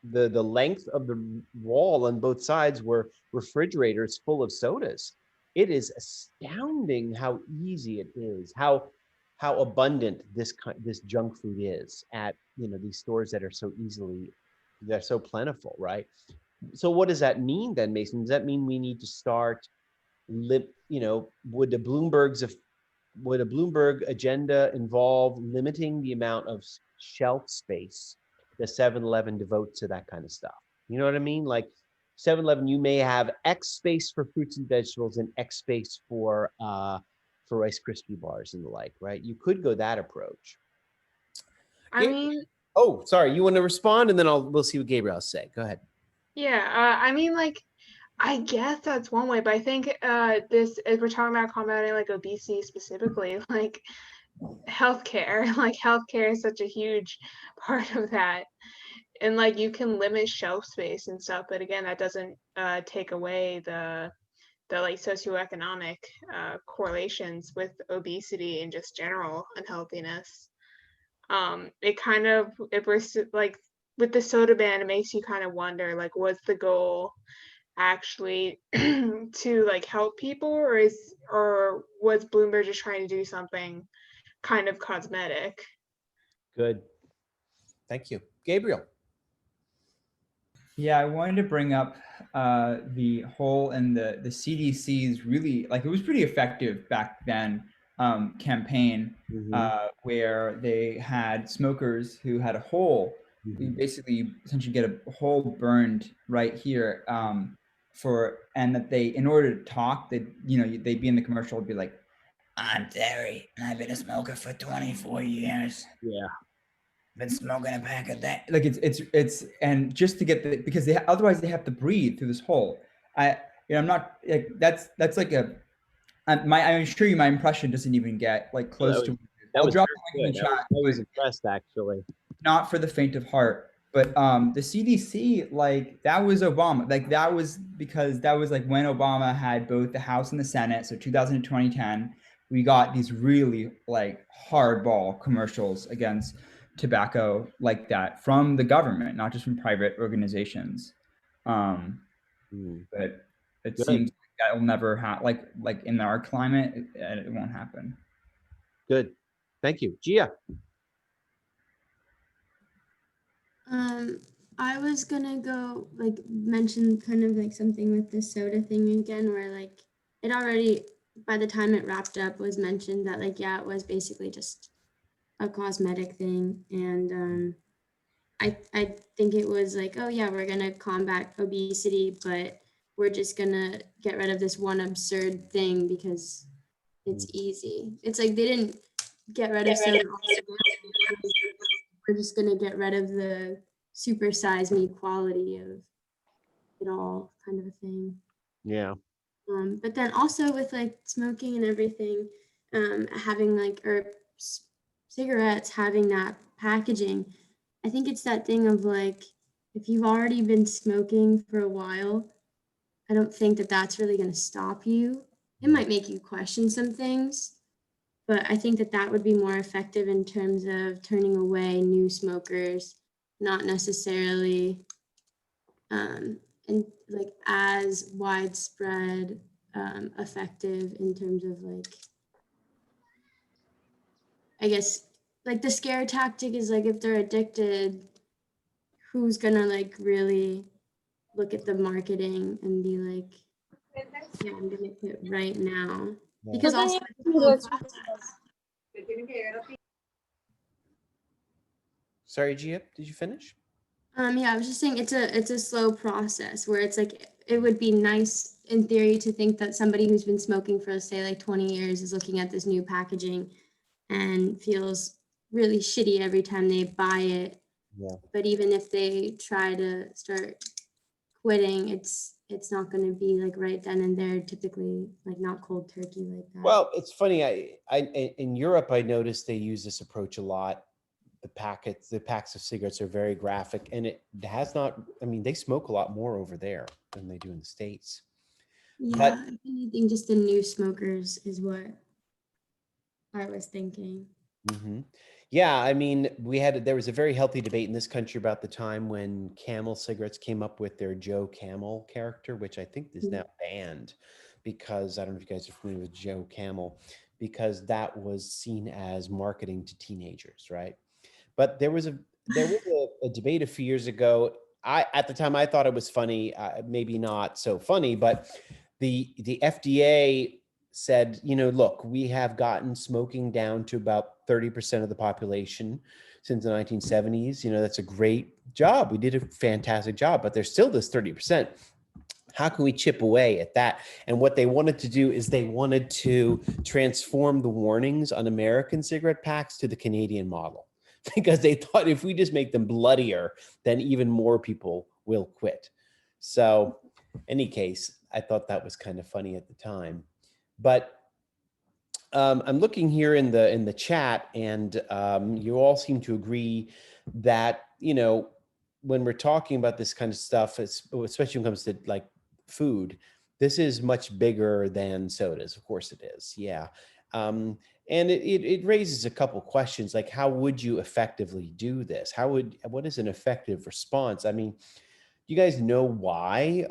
the length of the wall on both sides were refrigerators full of sodas. It is astounding how easy it is, how abundant this junk food is at these stores that are they're so plentiful, right? So what does that mean then, Mason? Does that mean we need to start would a Bloomberg agenda involve limiting the amount of shelf space the 7-Eleven devotes to that kind of stuff? You know what I mean? Like 7-Eleven, you may have X space for fruits and vegetables and X space for Rice Krispie bars and the like, right? You could go that approach. I mean, Oh, sorry. You want to respond, and then we'll see what Gabriel has to say. Go ahead. yeah, I mean, like, I guess that's one way, but I think this, if we're talking about combating like obesity specifically, like healthcare, like healthcare is such a huge part of that. And like you can limit shelf space and stuff, but again, that doesn't take away the like socioeconomic correlations with obesity and just general unhealthiness. It was like with the soda ban, it makes you kind of wonder, like, was the goal actually to like help people, or was Bloomberg just trying to do something kind of cosmetic? Good. Thank you. Gabriel. Yeah, I wanted to bring up the whole and the CDC's really, like, it was pretty effective back then campaign where they had smokers who had a hole. You basically essentially get a hole burned right here and that they, in order to talk, they'd be in the commercial, would be like, "I'm Terry, and I've been a smoker for 24 years. Yeah. Been smoking a pack of that." Like it's and just to get because otherwise they have to breathe through this hole. I'm not like that's like I'm sure my impression doesn't even get like close to. I'll drop the link in the chat. I was impressed, actually. Not for the faint of heart. But the CDC, like, that was Obama. Like, that was because that was like when Obama had both the House and the Senate. So 2000 to 2010, we got these really like hardball commercials against tobacco like that from the government, not just from private organizations. But it seems like that will never happen. Like in our climate, it won't happen. Good. Thank you. Gia. I was gonna go mention kind of like something with the soda thing again, where like it already, by the time it wrapped up, was mentioned that like, yeah, it was basically just a cosmetic thing. And I think it was like, oh yeah, we're gonna combat obesity, but we're just gonna get rid of this one absurd thing because it's easy. It's like they didn't get rid of soda altogether. We're just gonna get rid of the super size me quality of it all, kind of a thing. Yeah. But then also with like smoking and everything, having like, or cigarettes having that packaging, I think it's that thing of like, if you've already been smoking for a while, I don't think that that's really going to stop you. It might make you question some things, but I think that that would be more effective in terms of turning away new smokers, not necessarily and like as widespread effective in terms of like, I guess like the scare tactic is like, if they're addicted, who's gonna like really look at the marketing and be like, yeah, I'm gonna quit right now. Because also it's a slow process. Sorry, Gia, did you finish? Yeah, I was just saying it's a slow process where it's like, it would be nice in theory to think that somebody who's been smoking for say like 20 years is looking at this new packaging and feels really shitty every time they buy it. Yeah. But even if they try to start quitting, it's not going to be like right then and there, typically, like not cold turkey like that. Well, it's funny. I in Europe, I noticed they use this approach a lot. The packs of cigarettes are very graphic, and it has not. I mean, they smoke a lot more over there than they do in the States. Yeah, if anything, just the new smokers is what I was thinking. Yeah, I mean, there was a very healthy debate in this country about the time when Camel cigarettes came up with their Joe Camel character, which I think is now banned because I don't know if you guys are familiar with Joe Camel, because that was seen as marketing to teenagers, right? But there was a debate a few years ago. At the time I thought it was funny, maybe not so funny, but the FDA said, look, we have gotten smoking down to about 30% of the population since the 1970s. That's a great job. We did a fantastic job, but there's still this 30%. How can we chip away at that? And what they wanted to do is they wanted to transform the warnings on American cigarette packs to the Canadian model, because they thought if we just make them bloodier, then even more people will quit. So, any case, I thought that was kind of funny at the time. But I'm looking here in the chat, and you all seem to agree that when we're talking about this kind of stuff, especially when it comes to like food, this is much bigger than sodas. Of course, it is. Yeah. And it raises a couple questions, like how would you effectively do this? What is an effective response? I mean, you guys know why?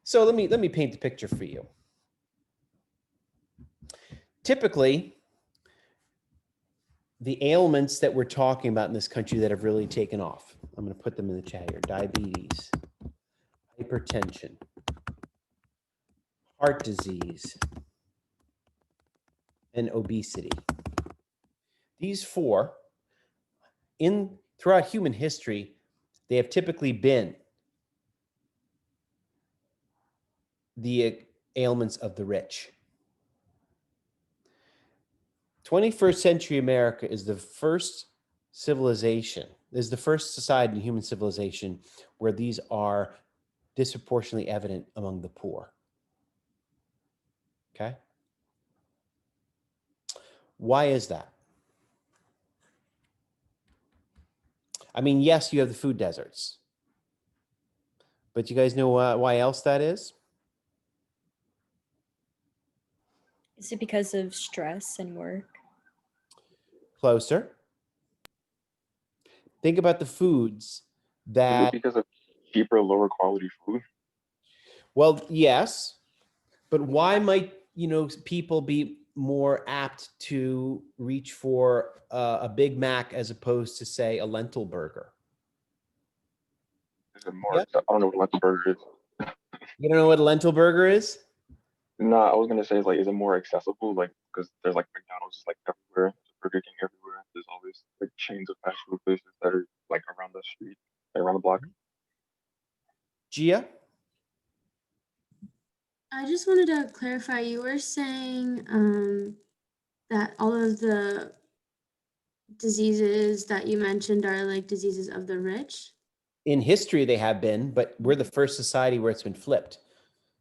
So let me paint the picture for you. Typically, the ailments that we're talking about in this country that have really taken off, I'm going to put them in the chat here: diabetes, hypertension, heart disease, and obesity. These four, throughout human history, they have typically been the ailments of the rich. 21st century America is the first civilization, is the first society in human civilization where these are disproportionately evident among the poor. Okay? Why is that? I mean, yes, you have the food deserts, but you guys know why else that is? Is it because of stress and work? Closer. Think about the foods Is that, it because of cheaper, lower quality food? well, yes, but why might, people be more apt to reach for a Big Mac as opposed to, say, a lentil burger? Is it more? Yeah. I don't know what lentil burger is. You don't know what a lentil burger is? No, I was gonna say like, is it more accessible? Like, because there's like McDonald's like everywhere, Burger King everywhere. There's always like chains of fast food places that are like around the street, like, around the block. Gia? I just wanted to clarify, you were saying that all of the diseases that you mentioned are like diseases of the rich? In history, they have been, but we're the first society where it's been flipped.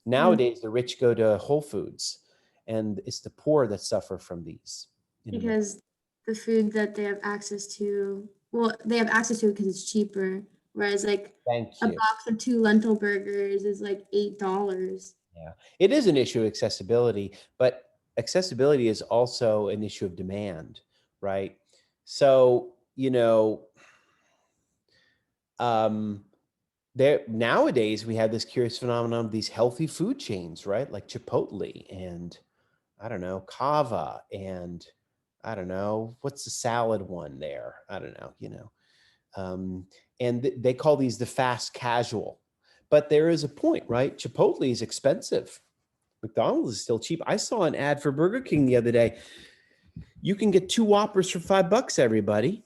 Nowadays, the rich go to Whole Foods, and it's the poor that suffer from these. Because the food that they have access to, well, they have access to it because it's cheaper. Whereas like Thank a you. box of 2 lentil burgers is like $8. Yeah, it is an issue of accessibility, but accessibility is also an issue of demand, right? So, there nowadays we have this curious phenomenon of these healthy food chains, right? Like Chipotle and I don't know, Kava, and I don't know, what's the salad one there? I don't know, and they call these the fast casual. But there is a point, right? Chipotle is expensive. McDonald's is still cheap. I saw an ad for Burger King the other day. You can get 2 Whoppers for $5, everybody.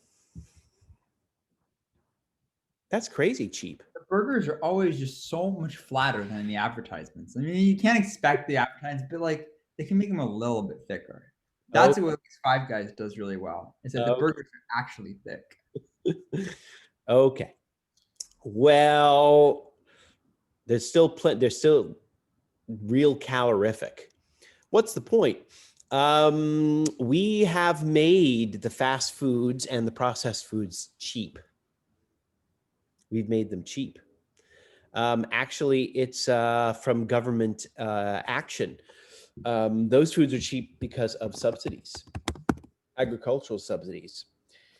That's crazy cheap. The burgers are always just so much flatter than the advertisements. I mean, you can't expect the advertisements, but like they can make them a little bit thicker. That's what Five Guys does really well. Is that the burgers are actually thick. Okay. Well, there's still real calorific. What's the point? We have made the fast foods and the processed foods cheap. We've made them cheap. Actually, it's from government action. Those foods are cheap because of subsidies, agricultural subsidies.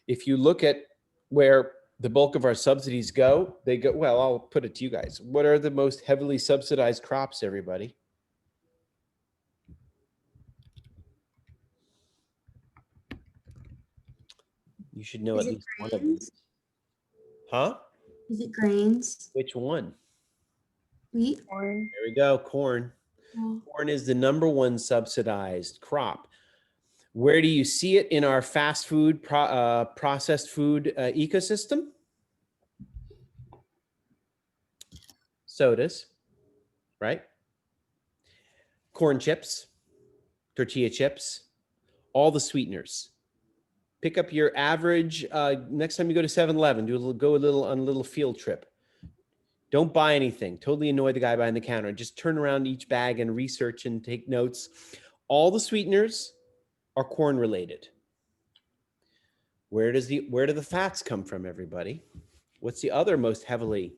If you look at where the bulk of our subsidies go, they go, well, I'll put it to you guys. What are the most heavily subsidized crops, everybody? You should know Is at it least one of grains? these. Huh? Is it grains? Which one? Wheat? Corn. There we go, corn. Oh, Corn is the #1 subsidized crop. Where do you see it in our fast food, processed food ecosystem? Sodas, right? Corn chips, tortilla chips, all the sweeteners. Pick up your average, next time you go to 7-Eleven, go on a little field trip. Don't buy anything. Totally annoy the guy behind the counter. Just turn around each bag and research and take notes. All the sweeteners are corn related. Where do the fats come from, everybody? What's the other most heavily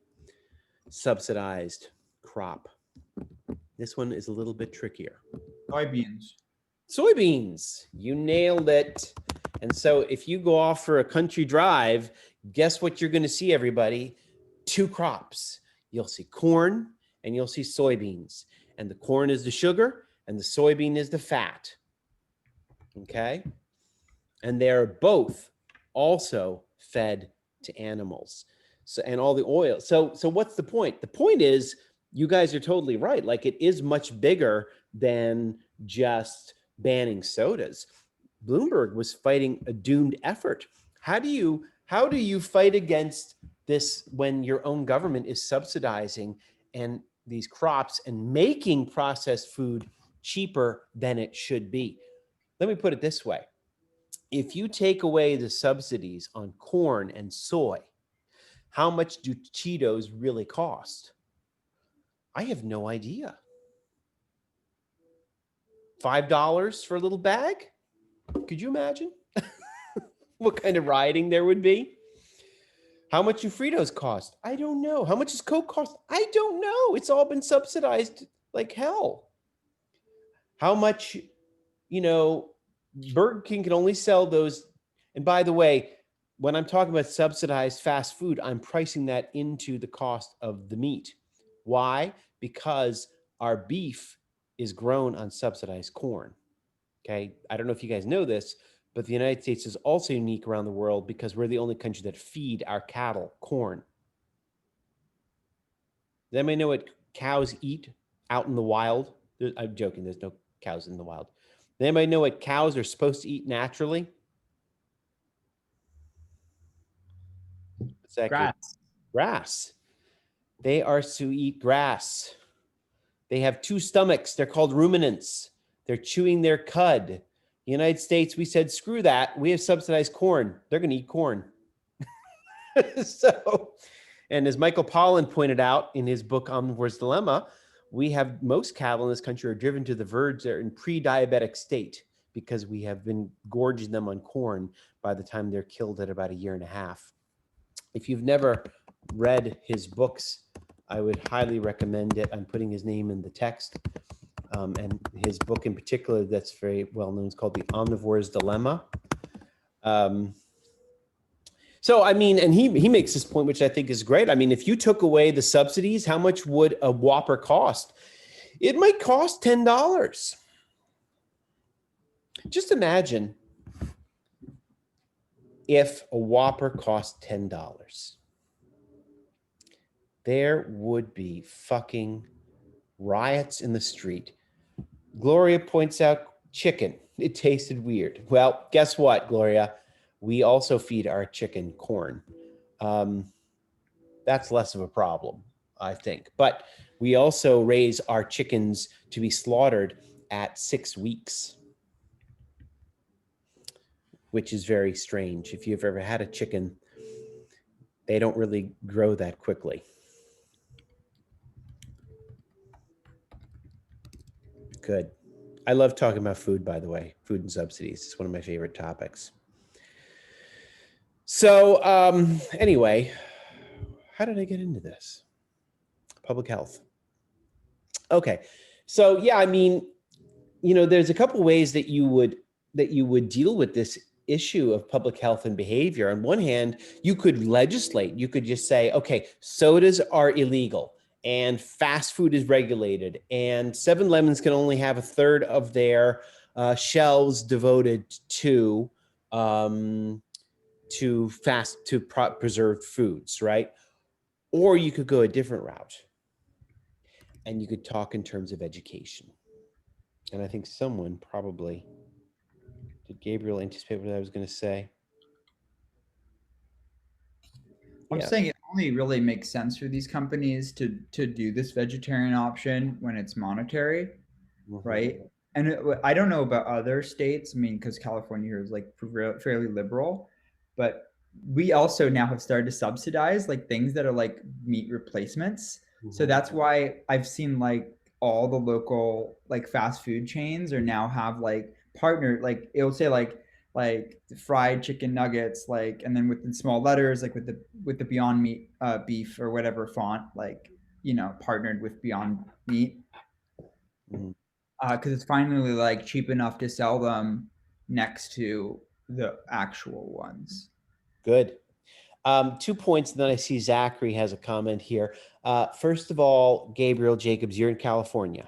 subsidized crop? This one is a little bit trickier. Soybeans. Soybeans. You nailed it. And so if you go off for a country drive, guess what you're going to see, everybody? 2 crops. You'll see corn and you'll see soybeans. And the corn is the sugar and the soybean is the fat. Okay? And they're both also fed to animals. So, and all the oil. So what's the point? The point is, you guys are totally right. Like, it is much bigger than just banning sodas. Bloomberg was fighting a doomed effort. How do you fight against this when your own government is subsidizing and these crops and making processed food cheaper than it should be? Let me put it this way. If you take away the subsidies on corn and soy, how much do Cheetos really cost? I have no idea. $5 for a little bag? Could you imagine what kind of rioting there would be? How much do Fritos cost? I don't know. How much does Coke cost? I don't know. It's all been subsidized like hell. How much, Burger King can only sell those. And by the way, when I'm talking about subsidized fast food, I'm pricing that into the cost of the meat. Why? Because our beef is grown on subsidized corn. Okay. I don't know if you guys know this, but the United States is also unique around the world because we're the only country that feed our cattle corn. Does anybody know what cows eat out in the wild? I'm joking. There's no cows in the wild. Does anybody know what cows are supposed to eat naturally? What's that? Grass. Grass. They are to eat grass. They have 2 stomachs. They're called ruminants. They're chewing their cud. The United States, we said, screw that. We have subsidized corn. They're going to eat corn. And as Michael Pollan pointed out in his book Omnivore's Dilemma, most cattle in this country are driven to the verge. They're in pre-diabetic state because we have been gorging them on corn by the time they're killed at about 1.5 years. If you've never read his books, I would highly recommend it. I'm putting his name in the text. And his book in particular that's very well known is called The Omnivore's Dilemma. So, I mean, and he makes this point, which I think is great. I mean, if you took away the subsidies, how much would a Whopper cost? It might cost $10. Just imagine if a Whopper cost $10. There would be fucking riots in the street. Gloria points out chicken. It tasted weird. Well, guess what, Gloria? We also feed our chicken corn. That's less of a problem, I think. But we also raise our chickens to be slaughtered at 6 weeks, which is very strange. If you've ever had a chicken, they don't really grow that quickly. Good. I love talking about food, by the way. Food and subsidies. It's one of my favorite topics. So anyway, how did I get into this? Public health. Okay. So yeah, I mean, you know, there's a couple ways that you would deal with this issue of public health and behavior. On one hand, you could legislate. You could just say, okay, sodas are illegal and fast food is regulated, and 7-Elevens can only have a third of their shelves devoted to preserved foods, right? Or you could go a different route, and you could talk in terms of education. And I think someone probably, did Gabriel anticipate what I was going to say? I'm saying it only really makes sense for these companies to do this vegetarian option when it's monetary, right? And I don't know about other states. I mean, because California here is like fairly liberal, but we also now have started to subsidize like things that are like meat replacements. So that's why I've seen like all the local like fast food chains are now have like partner, like it'll say like fried chicken nuggets, like, and then with the small letters, like with the Beyond Meat beef or whatever font, like, you know, partnered with Beyond Meat. Because it's finally like cheap enough to sell them next to the actual ones. Good. 2 points, and then I see Zachary has a comment here. First of all, Gabriel Jacobs, you're in California,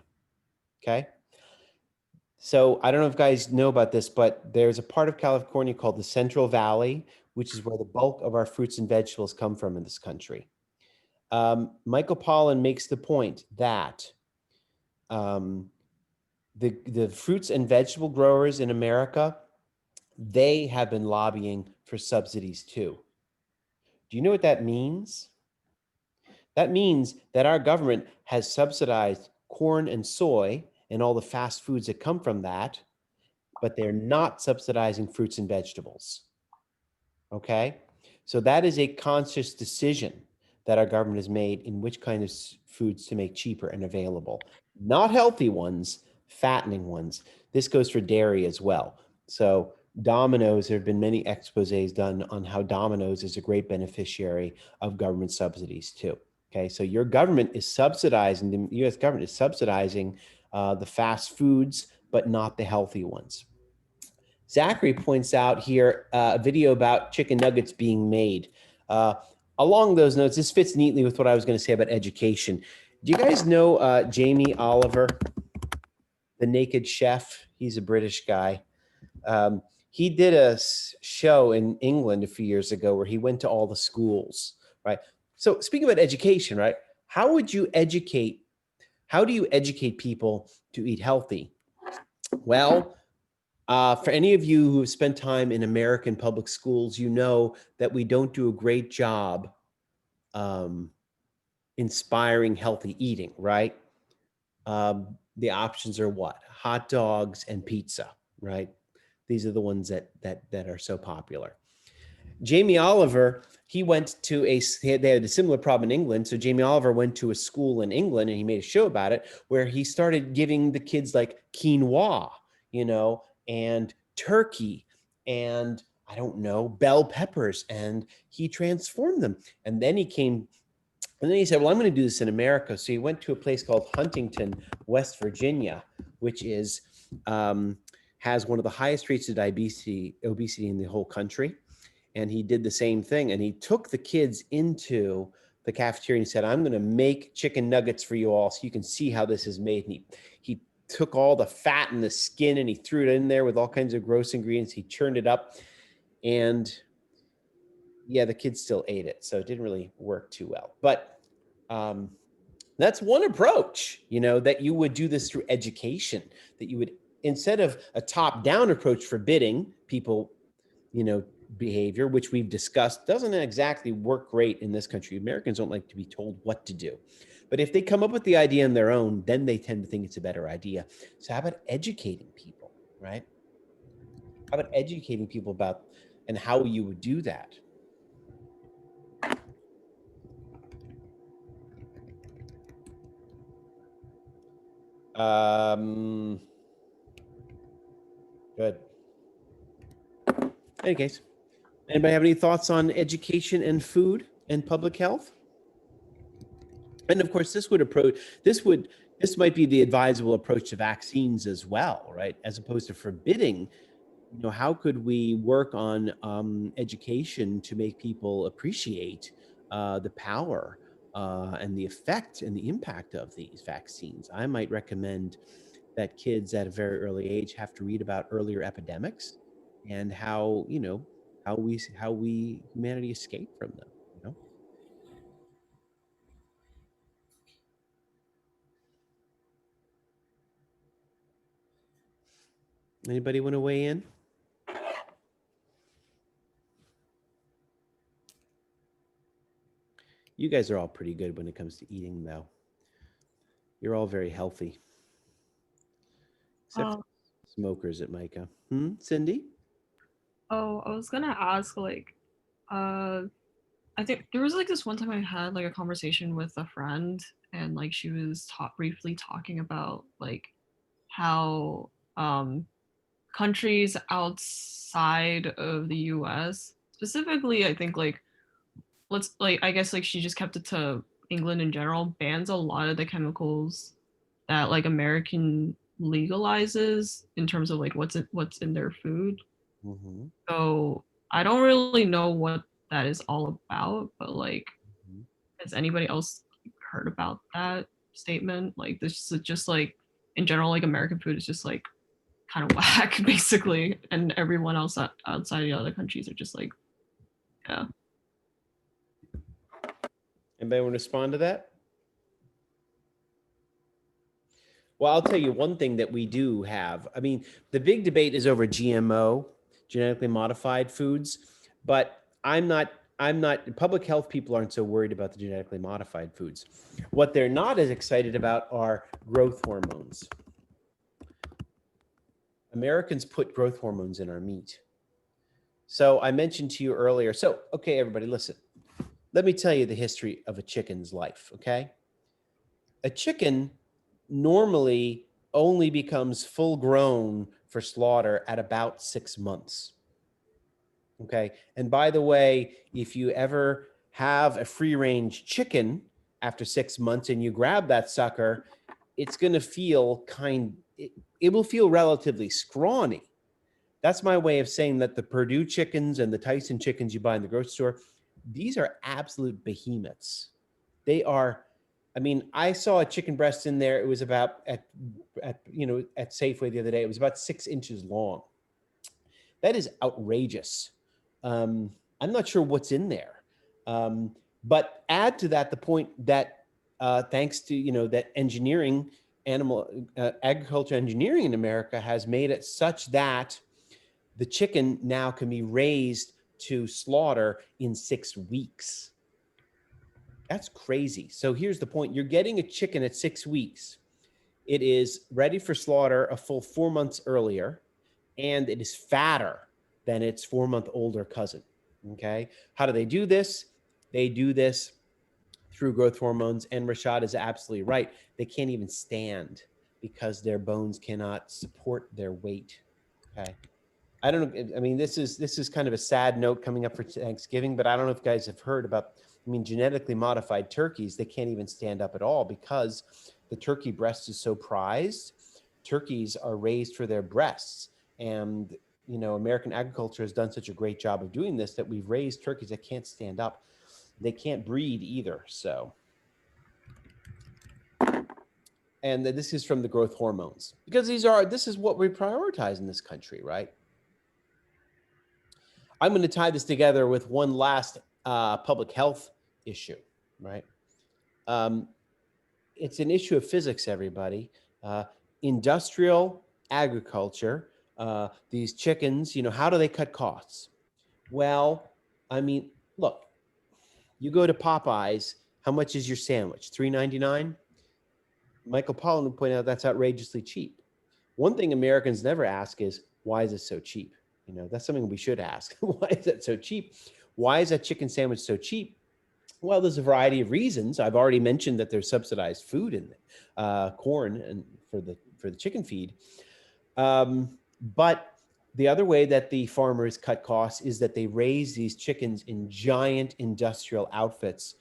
okay? So I don't know if guys know about this, but there's a part of California called the Central Valley, which is where the bulk of our fruits and vegetables come from in this country. Michael Pollan makes the point that the fruits and vegetable growers in America, they have been lobbying for subsidies too. Do you know what that means? That means that our government has subsidized corn and soy and all the fast foods that come from that, but they're not subsidizing fruits and vegetables. Okay? So that is a conscious decision that our government has made in which kind of foods to make cheaper and available. Not healthy ones, fattening ones. This goes for dairy as well. So Domino's, there have been many exposés done on how Domino's is a great beneficiary of government subsidies too. Okay, so your government is subsidizing, the US government is subsidizing the fast foods, but not the healthy ones. Zachary points out here a video about chicken nuggets being made. Along those notes, this fits neatly with what I was going to say about education. Do you guys know Jamie Oliver, the Naked Chef? He's a British guy. He did a show in England a few years ago where he went to all the schools, right? So speaking about education, right? How do you educate people to eat healthy? Well, for any of you who have spent time in American public schools, you know that we don't do a great job inspiring healthy eating, right? The options are what? Hot dogs and pizza, right? These are the ones that are so popular. Jamie Oliver, they had a similar problem in England. So Jamie Oliver went to a school in England and he made a show about it where he started giving the kids like quinoa, you know, and turkey and I don't know, bell peppers, and he transformed them. And then he said, well, I'm going to do this in America. So he went to a place called Huntington, West Virginia, which is has one of the highest rates of obesity in the whole country. And he did the same thing. And he took the kids into the cafeteria and he said, I'm going to make chicken nuggets for you all so you can see how this is made. And he took all the fat and the skin and he threw it in there with all kinds of gross ingredients. He churned it up. And yeah, the kids still ate it. So it didn't really work too well. But that's one approach, you know, that you would do this through education, that you would, instead of a top-down approach forbidding people, you know, behavior, which we've discussed, doesn't exactly work great in this country. Americans don't like to be told what to do. But if they come up with the idea on their own, then they tend to think it's a better idea. So how about educating people, right? How about educating people about and how you would do that? Good. In any case, anybody have any thoughts on education and food and public health? And of course, this would This might be the advisable approach to vaccines as well, right? As opposed to forbidding, how could we work on education to make people appreciate the power and the effect and the impact of these vaccines? I might recommend that kids at a very early age have to read about earlier epidemics and how we humanity escaped from them. Anybody want to weigh in? You guys are all pretty good when it comes to eating, though. You're all very healthy. Except for smokers at Micah. Cindy? Oh, I was gonna ask, like, I think there was like this one time I had like a conversation with a friend, and like she was briefly talking about like how countries outside of the US, specifically, I think like I guess like she just kept it to England in general, bans a lot of the chemicals that like American legalizes in terms of like what's in their food. Mm-hmm. So I don't really know what that is all about, but like, has anybody else heard about that statement? Like, this is just like, in general, like American food is just like kind of whack, basically, and everyone else outside the other countries are just like, yeah. Anybody want to respond to that? Well, I'll tell you one thing that we do have. I mean, the big debate is over GMO, genetically modified foods, but I'm not, public health people aren't so worried about the genetically modified foods. What they're not as excited about are growth hormones. Americans put growth hormones in our meat. So I mentioned to you earlier. So, okay, everybody, listen. Let me tell you the history of a chicken's life, okay? A chicken normally only becomes full grown for slaughter at about 6 months. Okay. And by the way, if you ever have a free range chicken after 6 months and you grab that sucker, it's going to feel it will feel relatively scrawny. That's my way of saying that the Purdue chickens and the Tyson chickens you buy in the grocery store, these are absolute behemoths. They are, I mean, I saw a chicken breast in there. It was about at Safeway the other day. It was about 6 inches long. That is outrageous. I'm not sure what's in there. But add to that the point that thanks to, that engineering, agriculture engineering in America has made it such that the chicken now can be raised to slaughter in 6 weeks. That's crazy. So here's the point. You're getting a chicken at 6 weeks. It is ready for slaughter a full 4 months earlier, and it is fatter than its 4-month older cousin. Okay. How do they do this? They do this through growth hormones. And Rashad is absolutely right. They can't even stand because their bones cannot support their weight. Okay. I don't know. I mean, this is kind of a sad note coming up for Thanksgiving, but I don't know if you guys have heard about, genetically modified turkeys. They can't even stand up at all because the turkey breast is so prized. Turkeys are raised for their breasts. And, American agriculture has done such a great job of doing this that we've raised turkeys that can't stand up. They can't breed either. So, and this is from the growth hormones because this is what we prioritize in this country, right? I'm going to tie this together with one last public health issue, right? It's an issue of physics, everybody. Industrial agriculture, these chickens, how do they cut costs? Well, look, you go to Popeyes, how much is your sandwich? $3.99? Michael Pollan would point out that's outrageously cheap. One thing Americans never ask is, why is it so cheap? That's something we should ask. Why is that so cheap? Why is that chicken sandwich so cheap? Well, there's a variety of reasons. I've already mentioned that there's subsidized food in corn and for the chicken feed. But the other way that the farmers cut costs is that they raise these chickens in giant industrial outfits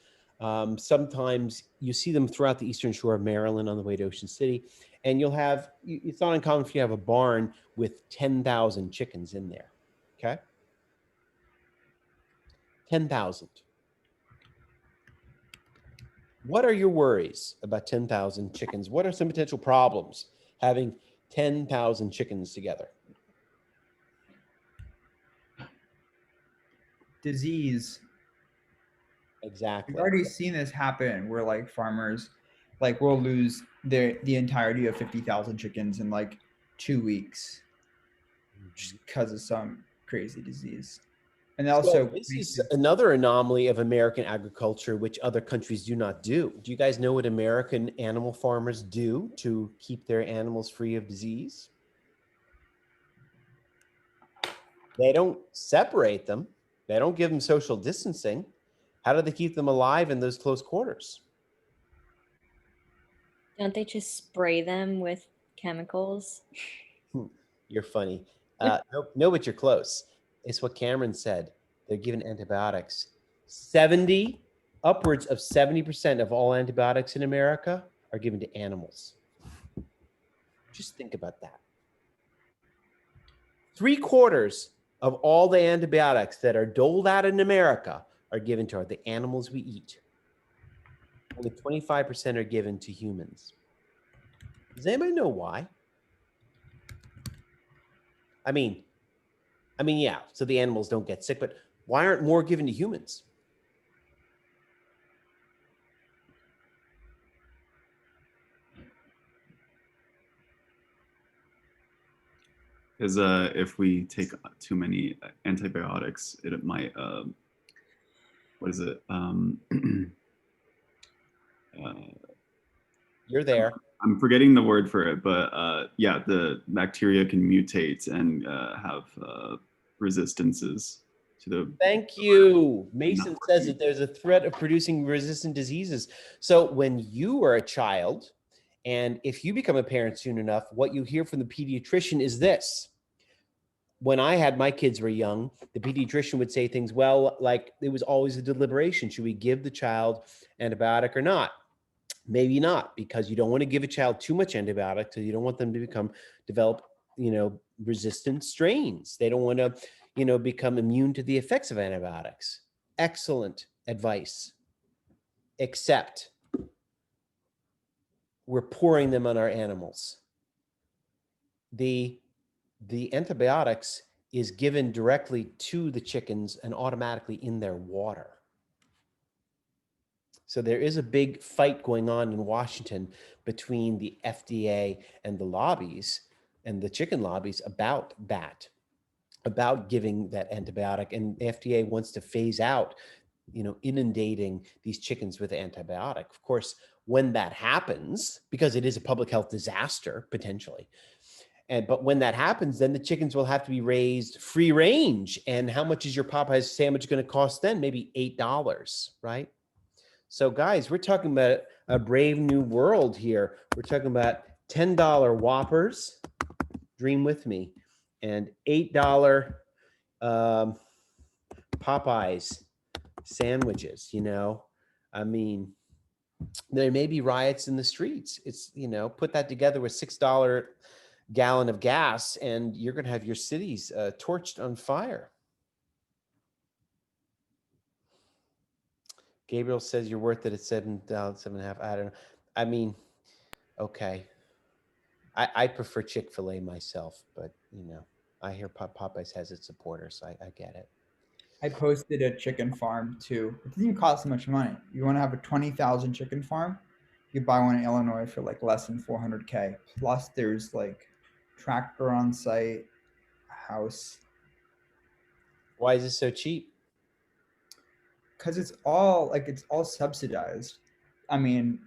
Sometimes you see them throughout the eastern shore of Maryland on the way to Ocean City. And you'll have, it's not uncommon if you have a barn with 10,000 chickens in there. Okay. 10,000. What are your worries about 10,000 chickens? What are some potential problems having 10,000 chickens together? Disease. Exactly. We've already seen this happen where like farmers, like will lose the entirety of 50,000 chickens in like 2 weeks just because of some crazy disease. And also, so this is another anomaly of American agriculture, which other countries do not do. Do you guys know what American animal farmers do to keep their animals free of disease? They don't separate them. They don't give them social distancing. How do they keep them alive in those close quarters? Don't they just spray them with chemicals? You're funny. No, but you're close. It's what Cameron said. They're given antibiotics. Upwards of 70% of all antibiotics in America are given to animals. Just think about that. 3/4 of all the antibiotics that are doled out in America are given to the animals we eat. Only 25% are given to humans. Does anybody know why? I mean, yeah, so the animals don't get sick, but why aren't more given to humans? Because if we take too many antibiotics, it might, what is it? You're there. I'm forgetting the word for it, but yeah, the bacteria can mutate and have resistances to the. Thank you. Mason says that there's a threat of producing resistant diseases. So when you were a child, and if you become a parent soon enough, what you hear from the pediatrician is this. When I had my kids were young, the pediatrician would say things, well, like it was always a deliberation. Should we give the child antibiotic or not? Maybe not, because you don't want to give a child too much antibiotic, so you don't want them to develop, resistant strains. They don't want to, become immune to the effects of antibiotics. Excellent advice. Except we're pouring them on our animals. The antibiotics is given directly to the chickens and automatically in their water. So there is a big fight going on in Washington between the FDA and the lobbies and the chicken lobbies about that, about giving that antibiotic. And the FDA wants to phase out, inundating these chickens with antibiotic. Of course, when that happens, because it is a public health disaster, potentially, but when that happens, then the chickens will have to be raised free range. And how much is your Popeyes sandwich going to cost then? Maybe $8, right? So guys, we're talking about a brave new world here. We're talking about $10 Whoppers, dream with me, and $8 Popeyes sandwiches, I mean, there may be riots in the streets. It's, put that together with $6 gallon of gas and you're going to have your cities torched on fire. Gabriel says you're worth it at $7.5. I don't know. I mean, okay. I prefer Chick-fil-A myself, but I hear Popeyes has its supporters, so I get it. I posted a chicken farm too. It doesn't even cost so much money. You want to have a 20,000 chicken farm? You buy one in Illinois for like less than 400K. Plus, there's like tractor on site, house. Why is it so cheap? Because it's all subsidized. I mean,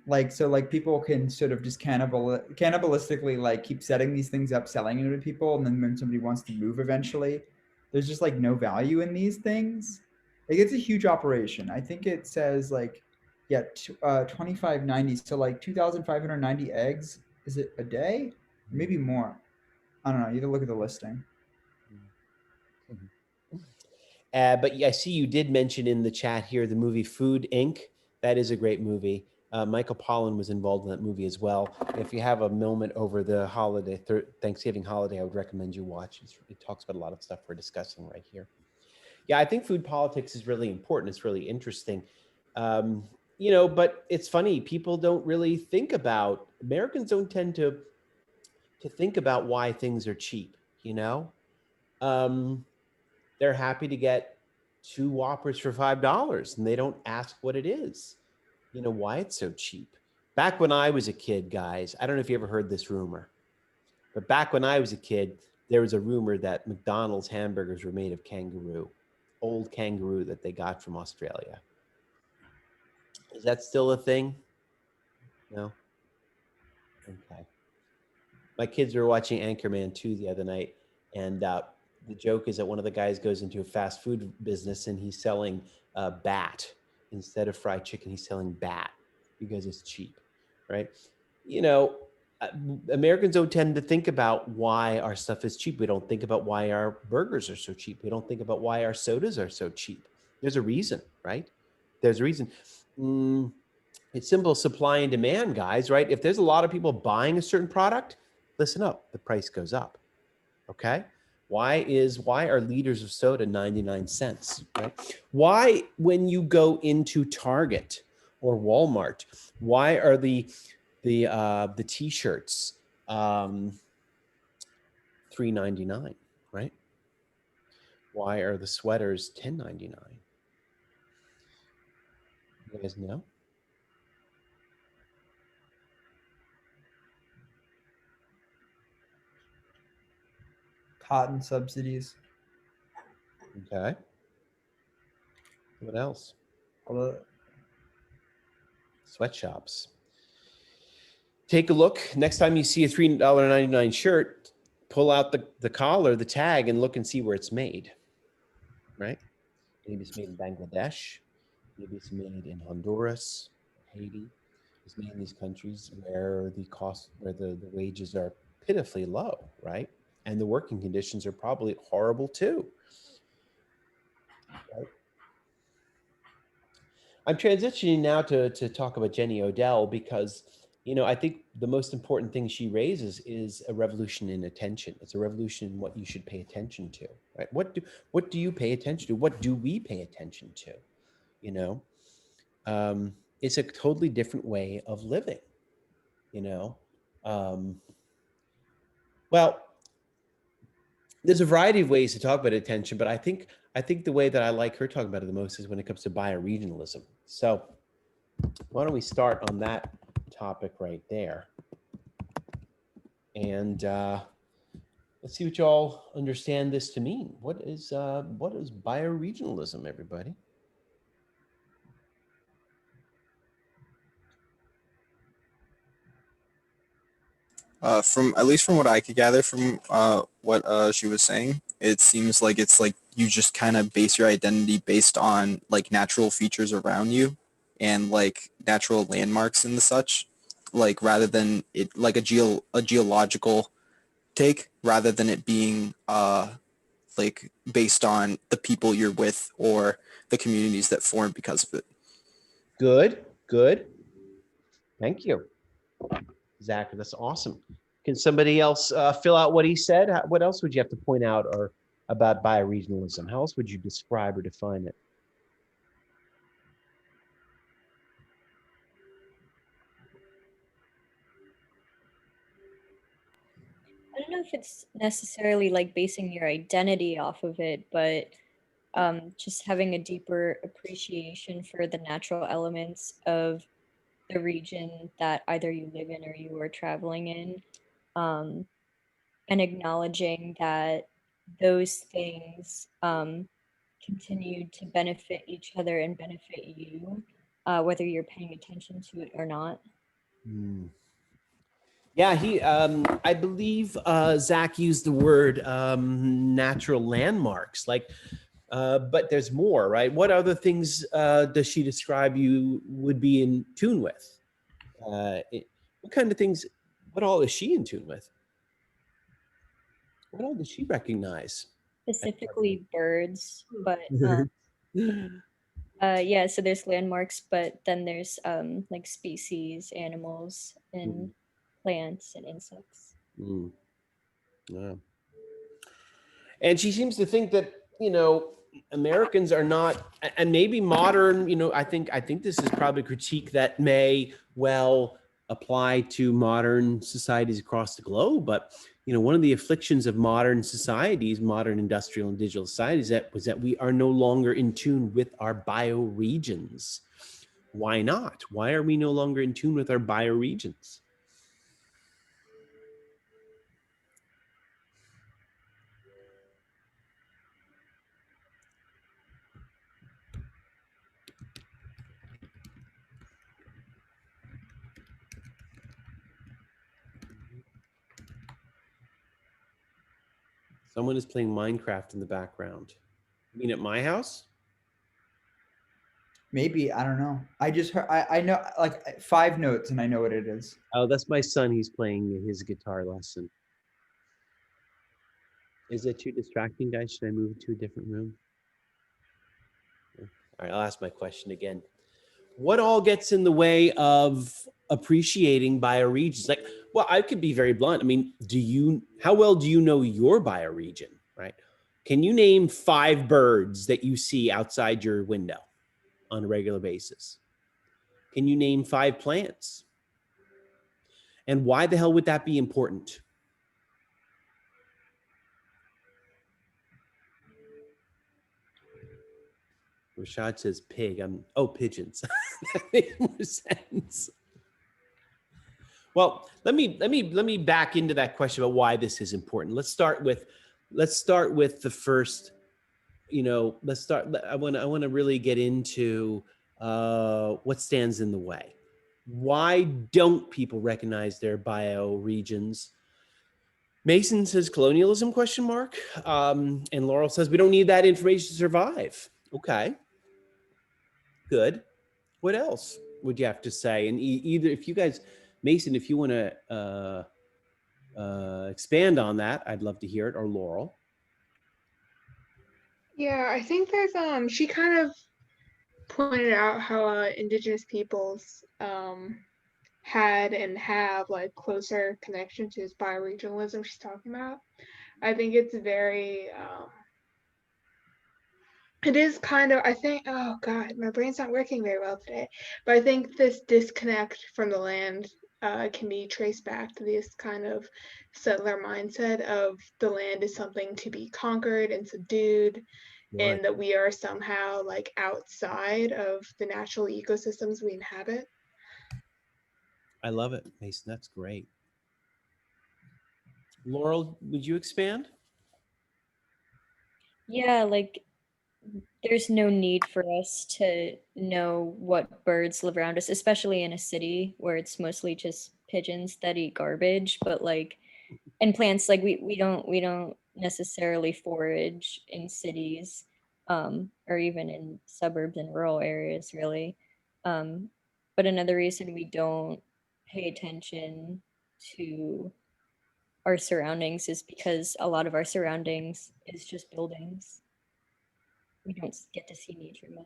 people can sort of just cannibalistically like keep setting these things up, selling them to people, and then when somebody wants to move eventually, there's just like no value in these things. Like it's a huge operation. I think it says like, yeah, 2590. So like 2,590 eggs. Is it a day? Maybe more. I don't know. You have to look at the listing. But I see you did mention in the chat here the movie Food Inc. That is a great movie. Michael Pollan was involved in that movie as well. If you have a moment over the holiday, Thanksgiving holiday, I would recommend you watch. It talks about a lot of stuff we're discussing right here. Yeah, I think food politics is really important. It's really interesting. You know, but it's funny. People don't really think about, Americans don't tend to think about why things are cheap, you know? They're happy to get 2 Whoppers for $5 and they don't ask what it is, you know, why it's so cheap. Back when I was a kid, guys, I don't know if you ever heard this rumor, but back when I was a kid, there was a rumor that McDonald's hamburgers were made of kangaroo, old kangaroo that they got from Australia. Is that still a thing? No? Okay. My kids were watching Anchorman 2 the other night, and the joke is that one of the guys goes into a fast food business and he's selling bat. Instead of fried chicken, he's selling bat because it's cheap, right? You know, Americans don't tend to think about why our stuff is cheap. We don't think about why our burgers are so cheap. We don't think about why our sodas are so cheap. There's a reason, right? There's a reason. It's simple supply and demand, guys, right? If there's a lot of people buying a certain product, listen up, the price goes up. Okay? Why are liters of soda 99 cents, right? Why, when you go into Target or Walmart, why are the t-shirts $3.99, right? Why are the sweaters $10.99? You guys know? Cotton subsidies. Okay. What else? Sweatshops. Take a look. Next time you see a $3.99 shirt, pull out the collar, the tag, and look and see where it's made. Right? Maybe it's made in Bangladesh. Maybe it's made in Honduras, Haiti. It's made in these countries where the wages are pitifully low, right? And the working conditions are probably horrible too. Right? I'm transitioning now to talk about Jenny Odell because, you know, I think the most important thing she raises is a revolution in attention. It's a revolution in what you should pay attention to, right? What do you pay attention to? What do we pay attention to? You know, it's a totally different way of living, you know? Well, there's a variety of ways to talk about attention, but I think the way that I like her talking about it the most is when it comes to bioregionalism. So why don't we start on that topic right there? And let's see what y'all understand this to mean. What is bioregionalism, everybody? From at least from what I could gather from what she was saying, it seems like it's like you just kind of base your identity based on like natural features around you and like natural landmarks and the such, like rather than it like a geological take rather than it being like based on the people you're with or the communities that form because of it. Good. Thank you, Zach. That's awesome. Can somebody else fill out what he said? What else would you have to point out or about bioregionalism? How else would you describe or define it? I don't know if it's necessarily like basing your identity off of it, but just having a deeper appreciation for the natural elements of the region that either you live in or you are traveling in, and acknowledging that those things continue to benefit each other and benefit you, whether you're paying attention to it or not. Yeah, I believe Zach used the word natural landmarks, like, but there's more, right? What other things does she describe you would be in tune with? What kind of things, what all is she in tune with? What all does she recognize? Specifically birds, but Yeah, so there's landmarks, but then there's like species, animals, and plants and insects. Mm. Yeah. And she seems to think that, Americans are not, and maybe modern, I think this is probably a critique that may well apply to modern societies across the globe. But, one of the afflictions of modern societies, modern industrial and digital societies, was that we are no longer in tune with our bioregions. Why not? Why are we no longer in tune with our bioregions? Someone is playing Minecraft in the background. You mean at my house? Maybe, I don't know. I just heard, I know like 5 notes and I know what it is. Oh, that's my son. He's playing his guitar lesson. Is it too distracting, guys? Should I move to a different room? All right, I'll ask my question again. What all gets in the way of appreciating bioregions? Like, well, I could be very blunt. I mean, how well do you know your bioregion, right? Can you name 5 birds that you see outside your window on a regular basis? Can you name 5 plants? And why the hell would that be important? Rashad says pig. Pigeons. That makes more sense. Well, let me back into that question about why this is important. Let's start with the first. I want to really get into what stands in the way. Why don't people recognize their bioregions? Mason says colonialism ? And Laurel says we don't need that information to survive. Okay, good. What else would you have to say? And either if you guys, Mason, if you want to expand on that, I'd love to hear it. Or Laurel. Yeah, I think there's she kind of pointed out how indigenous peoples had and have like closer connection to this bioregionalism she's talking about. I think it's very it is kind of, I think, oh God, my brain's not working very well today, but I think this disconnect from the land can be traced back to this kind of settler mindset of the land is something to be conquered and subdued, Right. and that we are somehow like outside of the natural ecosystems we inhabit. I love it, Mason. That's great. Laurel, would you expand? Yeah, like there's no need for us to know what birds live around us, especially in a city where it's mostly just pigeons that eat garbage. But like, and plants, like we don't necessarily forage in cities, or even in suburbs and rural areas, really. But another reason we don't pay attention to our surroundings is because a lot of our surroundings is just buildings. We don't get to see nature much.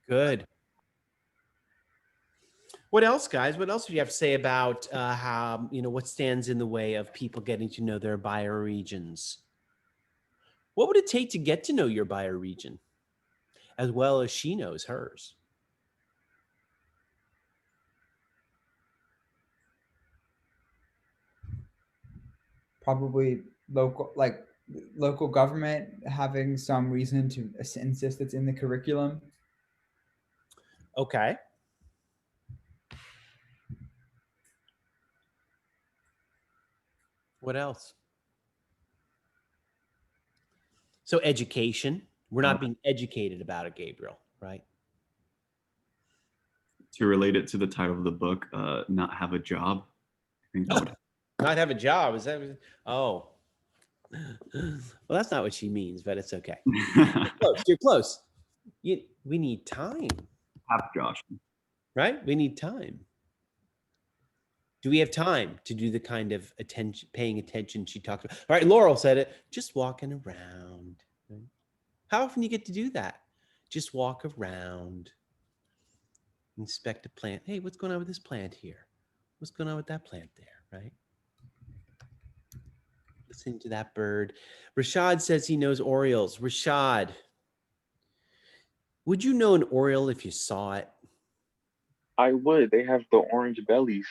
Good. What else, guys? What else do you have to say about how, what stands in the way of people getting to know their bioregions? What would it take to get to know your bioregion as well as she knows hers? Probably local government having some reason to insist it's in the curriculum. Okay. What else? So education. We're not being educated about it, Gabriel, right? To relate it to the title of the book, not have a job. I think that would. Not have a job. Is that? Oh. Well, that's not what she means, but it's okay. You're close. You're close. We need time. Have Josh. Right? We need time. Do we have time to do the kind of paying attention she talked about? All right, Laurel said it, just walking around. Right? How often do you get to do that? just walk around, inspect a plant. Hey, what's going on with this plant here? What's going on with that plant there, right? Listening to that bird. Rashad says he knows orioles. Rashad, would you know an oriole if you saw it? I would. They have the orange bellies.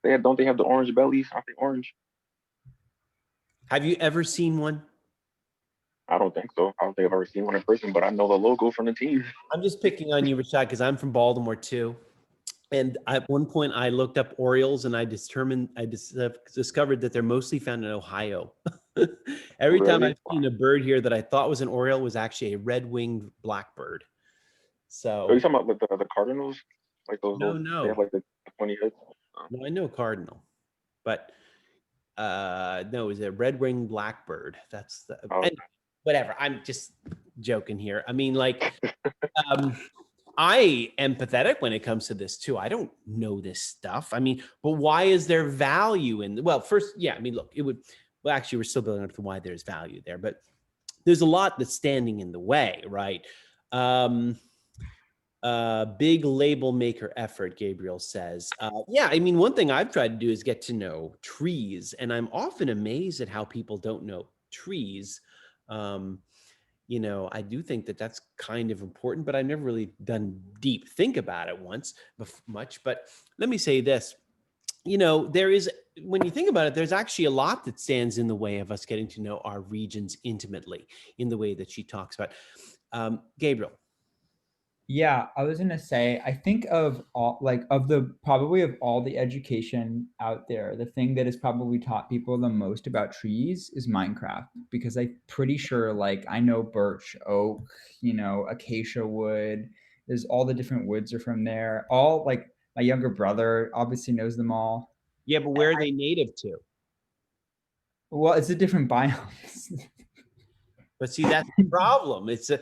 Don't they have the orange bellies? Aren't they orange? Have you ever seen one? I don't think so. I don't think I've ever seen one in person, but I know the logo from the team. I'm just picking on you, Rashad, because I'm from Baltimore too. And at one point I looked up orioles and I discovered that they're mostly found in Ohio. Every time Really? I've seen a bird here that I thought was an oriole was actually a red-winged blackbird. Are you So talking about like the cardinals? Like those no, little, they no, have like the pointy heads? no, I know cardinal, but no, it was a red-winged blackbird. That's the Oh, and whatever. I'm just joking here. I mean, like, I am empathetic when it comes to this too. I don't know this stuff. I mean, but why is there value in? Well, first, yeah. I mean, look, it would. Well, actually, we're still building up to why there's value there, but there's a lot that's standing in the way, right? Big label maker effort, Gabriel says. Yeah, I mean, one thing I've tried to do is get to know trees, and I'm often amazed at how people don't know trees. You know, I do think that that's kind of important, but I've never really done deep think about it much. But let me say this, you know, there is, when you think about it, there's actually a lot that stands in the way of us getting to know our regions intimately in the way that she talks about. Gabriel. Yeah, I was gonna say, I think of all probably of all the education out there, the thing that has probably taught people the most about trees is Minecraft, because I'm pretty sure, like, I know birch, oak, acacia wood. There's all the different woods are from there. All, like, my younger brother obviously knows them all. Yeah, but where are they native to? Well, it's a different biomes. But see, that's the problem. It's a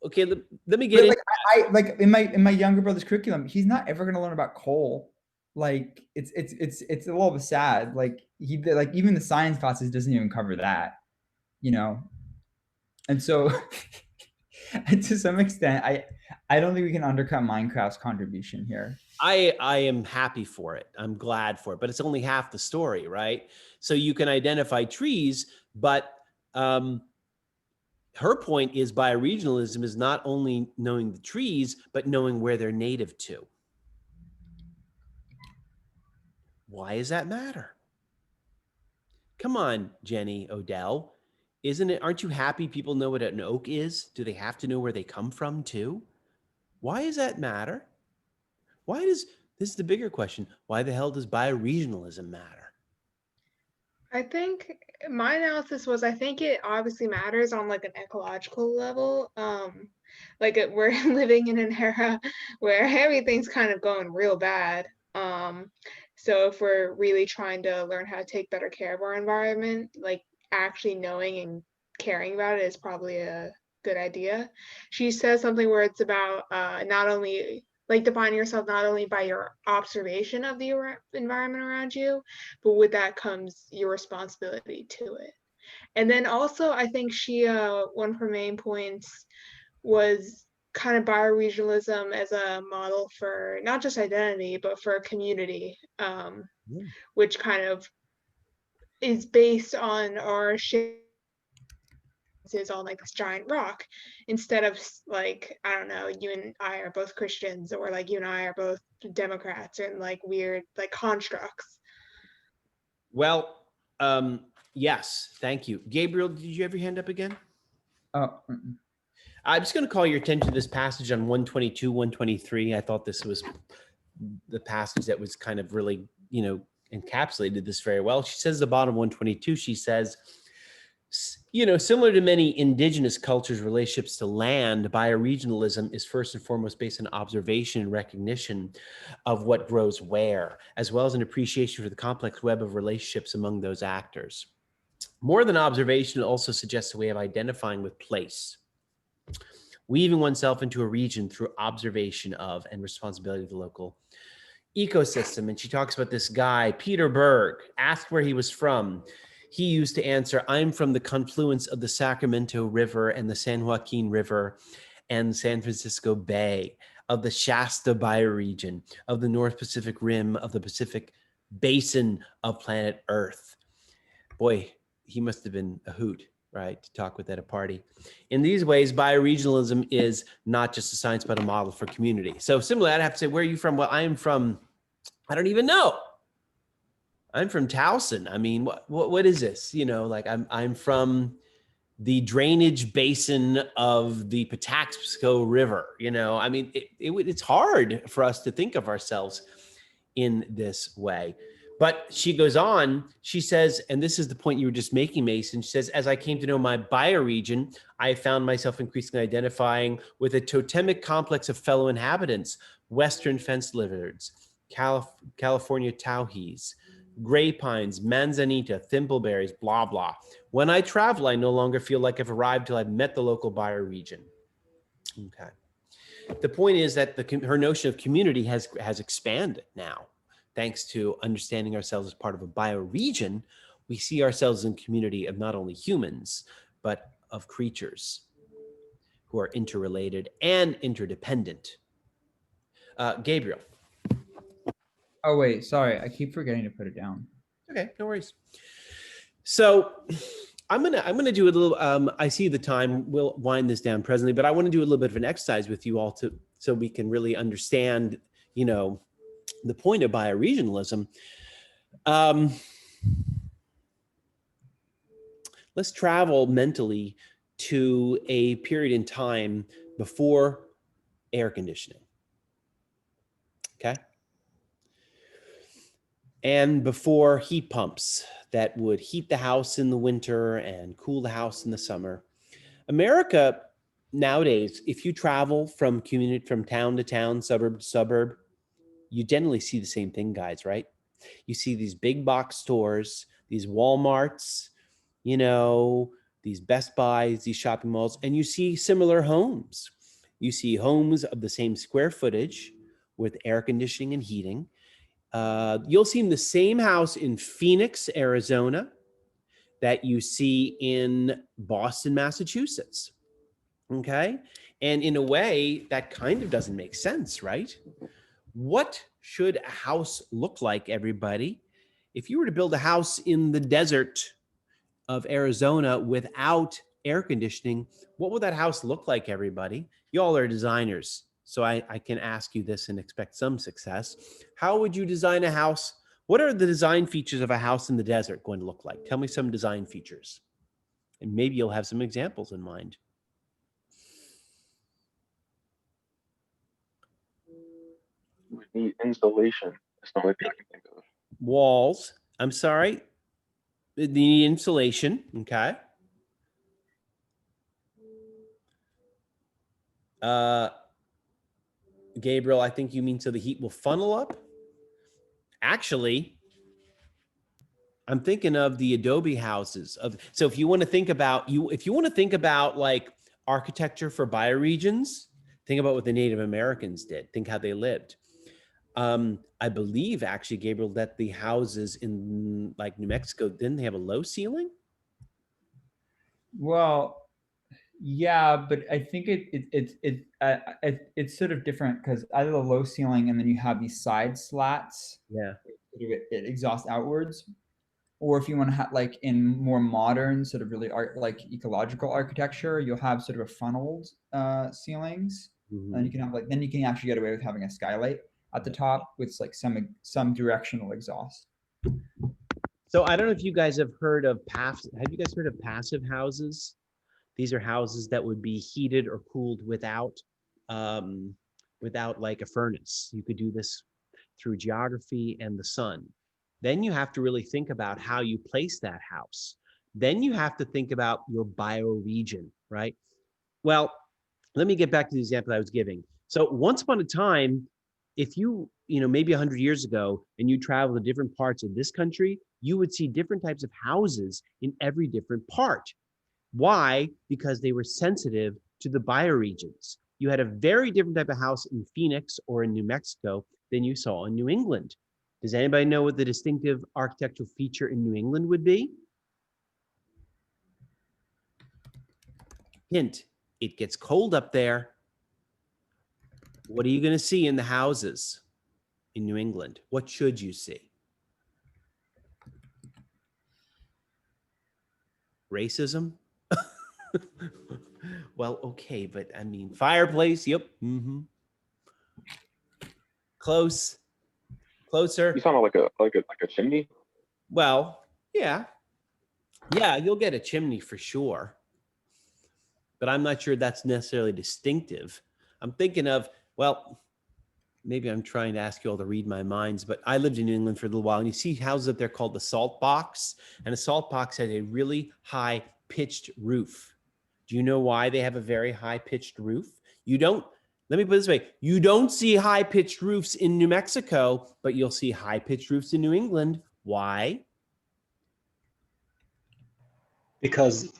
okay. Let me get in. I like in my younger brother's curriculum, he's not ever going to learn about coal. Like it's a little bit sad. Like even the science classes doesn't even cover that, And so, to some extent, I don't think we can undercut Minecraft's contribution here. I am happy for it. I'm glad for it, but it's only half the story, right? So you can identify trees, but her point is bioregionalism is not only knowing the trees, but knowing where they're native to. Why does that matter? Come on, Jenny Odell. Aren't you happy people know what an oak is? Do they have to know where they come from too? Why does that matter? This is the bigger question. Why the hell does bioregionalism matter? I think my analysis was, I think it obviously matters on like an ecological level. We're living in an era where everything's kind of going real bad. So if we're really trying to learn how to take better care of our environment, like actually knowing and caring about it is probably a good idea. She says something where it's about not only like defining yourself not only by your observation of the environment around you, but with that comes your responsibility to it. And then also, I think she, one of her main points was kind of bioregionalism as a model for not just identity, but for a community, which kind of is based on our shared is on like this giant rock, instead of like, I don't know, you and I are both Christians, or like you and I are both Democrats, and like weird like constructs. Well, yes, thank you. Gabriel, did you have your hand up again? I'm just going to call your attention to this passage on 122, 123. I thought this was the passage that was kind of really, encapsulated this very well. She says at the bottom of 122, she says, similar to many indigenous cultures' relationships to land, bioregionalism is first and foremost based on observation and recognition of what grows where, as well as an appreciation for the complex web of relationships among those actors. More than observation, it also suggests a way of identifying with place, weaving oneself into a region through observation of and responsibility of the local ecosystem. And she talks about this guy, Peter Berg, asked where he was from. He used to answer, I'm from the confluence of the Sacramento River and the San Joaquin River and San Francisco Bay, of the Shasta bioregion, of the North Pacific Rim, of the Pacific Basin of planet Earth. Boy, he must have been a hoot, right, to talk with at a party. In these ways, bioregionalism is not just a science, but a model for community. So similarly, I'd have to say, where are you from? Well, I am from, I don't even know. I'm from Towson. I mean, what is this? You know, like I'm from the drainage basin of the Patapsco River. You know, I mean, it's hard for us to think of ourselves in this way. But she goes on, she says, and this is the point you were just making, Mason, she says, as I came to know my bioregion, I found myself increasingly identifying with a totemic complex of fellow inhabitants, Western fence lizards, California towhees, gray pines, manzanita, thimbleberries, blah, blah. When I travel, I no longer feel like I've arrived till I've met the local bioregion. Okay. The point is that her notion of community has expanded now. Thanks to understanding ourselves as part of a bioregion, we see ourselves in community of not only humans, but of creatures who are interrelated and interdependent. Gabriel. Oh, wait, sorry. I keep forgetting to put it down. Okay, no worries. So I'm gonna do a little, I see the time, we'll wind this down presently, but I wanna do a little bit of an exercise with you all so we can really understand, you know, the point of bioregionalism. Let's travel mentally to a period in time before air conditioning, okay? And before heat pumps that would heat the house in the winter and cool the house in the summer. America nowadays, if you travel from town to town, suburb to suburb, you generally see the same thing, guys, right? You see these big box stores, these Walmarts, you know, these Best Buys, these shopping malls, and you see similar homes. You see homes of the same square footage with air conditioning and heating. You'll see the same house in Phoenix, Arizona, that you see in Boston, Massachusetts. Okay? And in a way, that kind of doesn't make sense, right? What should a house look like, everybody? If you were to build a house in the desert of Arizona without air conditioning, what would that house look like, everybody? Y'all are designers, so I can ask you this and expect some success. How would you design a house? What are the design features of a house in the desert going to look like? Tell me some design features. And maybe you'll have some examples in mind. We need insulation. That's the only thing I can think of. Walls. I'm sorry. The insulation. Okay. Gabriel, I think you mean so the heat will funnel up. Actually, I'm thinking of the adobe houses. So if you want to think about like architecture for bioregions, think about what the Native Americans did. Think how they lived. I believe actually, Gabriel, that the houses in like New Mexico, didn't they have a low ceiling? Well, yeah, but I think it's sort of different because either the low ceiling and then you have these side slats. Yeah. It exhausts outwards. Or if you want to have like in more modern sort of really like ecological architecture, you'll have sort of a funneled ceilings. Mm-hmm. And you can have like, then you can actually get away with having a skylight at the top with like some directional exhaust. So I don't know if you guys have heard of have you guys heard of passive houses? These are houses that would be heated or cooled without like a furnace. You could do this through geography and the sun. Then you have to really think about how you place that house. Then you have to think about your bioregion, right? Well, let me get back to the example I was giving. So once upon a time, if you maybe 100 years ago, and you travel to different parts of this country, you would see different types of houses in every different part. Why? Because they were sensitive to the bioregions. You had a very different type of house in Phoenix or in New Mexico than you saw in New England. Does anybody know what the distinctive architectural feature in New England would be? Hint, it gets cold up there. What are you going to see in the houses in New England? What should you see? Racism? Well, okay, but I mean, fireplace, yep. Close. Closer. You sound like a chimney. Well, yeah. Yeah, you'll get a chimney for sure. But I'm not sure that's necessarily distinctive. I'm thinking of, well, maybe I'm trying to ask you all to read my minds, but I lived in New England for a little while, and you see houses up there called the salt box, and a salt box has a really high pitched roof. Do you know why they have a very high pitched roof? You don't, let me put it this way, you don't see high pitched roofs in New Mexico, but you'll see high pitched roofs in New England. Why? Because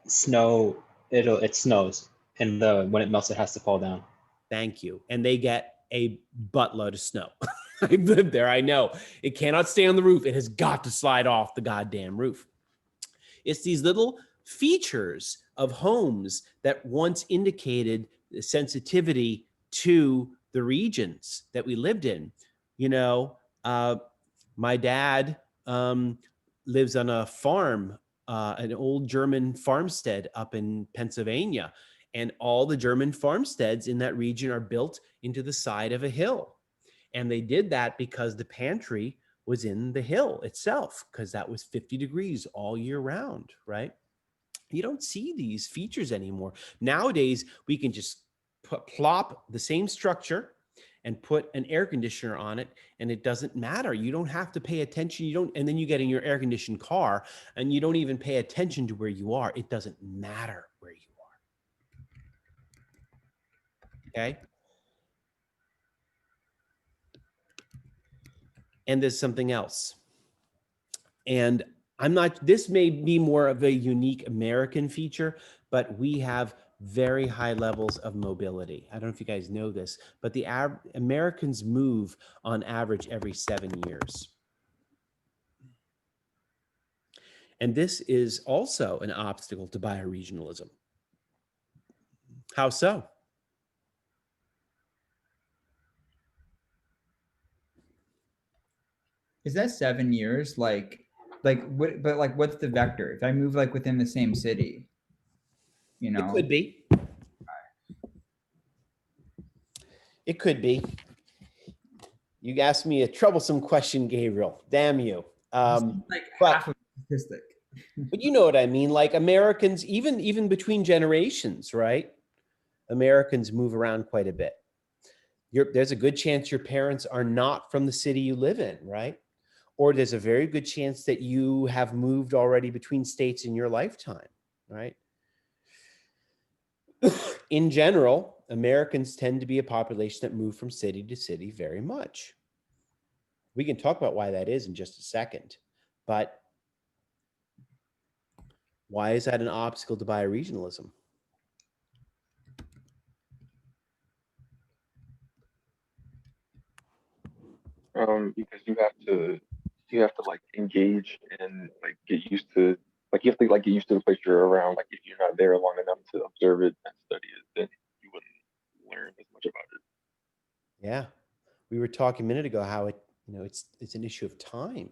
snow, it snows, and when it melts, it has to fall down. Thank you. And they get a buttload of snow. I've lived there. I know. It cannot stay on the roof. It has got to slide off the goddamn roof. It's these little features of homes that once indicated the sensitivity to the regions that we lived in. You know, my dad lives on a farm, an old German farmstead up in Pennsylvania. And all the German farmsteads in that region are built into the side of a hill. And they did that because the pantry was in the hill itself, because that was 50 degrees all year round, right? You don't see these features anymore. Nowadays, we can just plop the same structure and put an air conditioner on it, and it doesn't matter. You don't have to pay attention. And then you get in your air conditioned car and you don't even pay attention to where you are. It doesn't matter where you are. Okay. And there's something else. And this may be more of a unique American feature, but we have very high levels of mobility. I don't know if you guys know this, but the Americans move on average every 7 years. And this is also an obstacle to bioregionalism. How so? Is that 7 years? But what's the vector? If I move like within the same city, you know? It could be. It could be. You asked me a troublesome question, Gabriel. Damn you. Like half of the statistic. But you know what I mean? Like Americans, even between generations, right? Americans move around quite a bit. There's a good chance your parents are not from the city you live in, right? Or there's a very good chance that you have moved already between states in your lifetime, right? In general, Americans tend to be a population that move from city to city very much. We can talk about why that is in just a second, but why is that an obstacle to bioregionalism? Because you have to like engage and like get used to like you have to like get used to the place you're around. Like if you're not there long enough to observe it and study it, then you wouldn't learn as much about it. Yeah, we were talking a minute ago how it's an issue of time.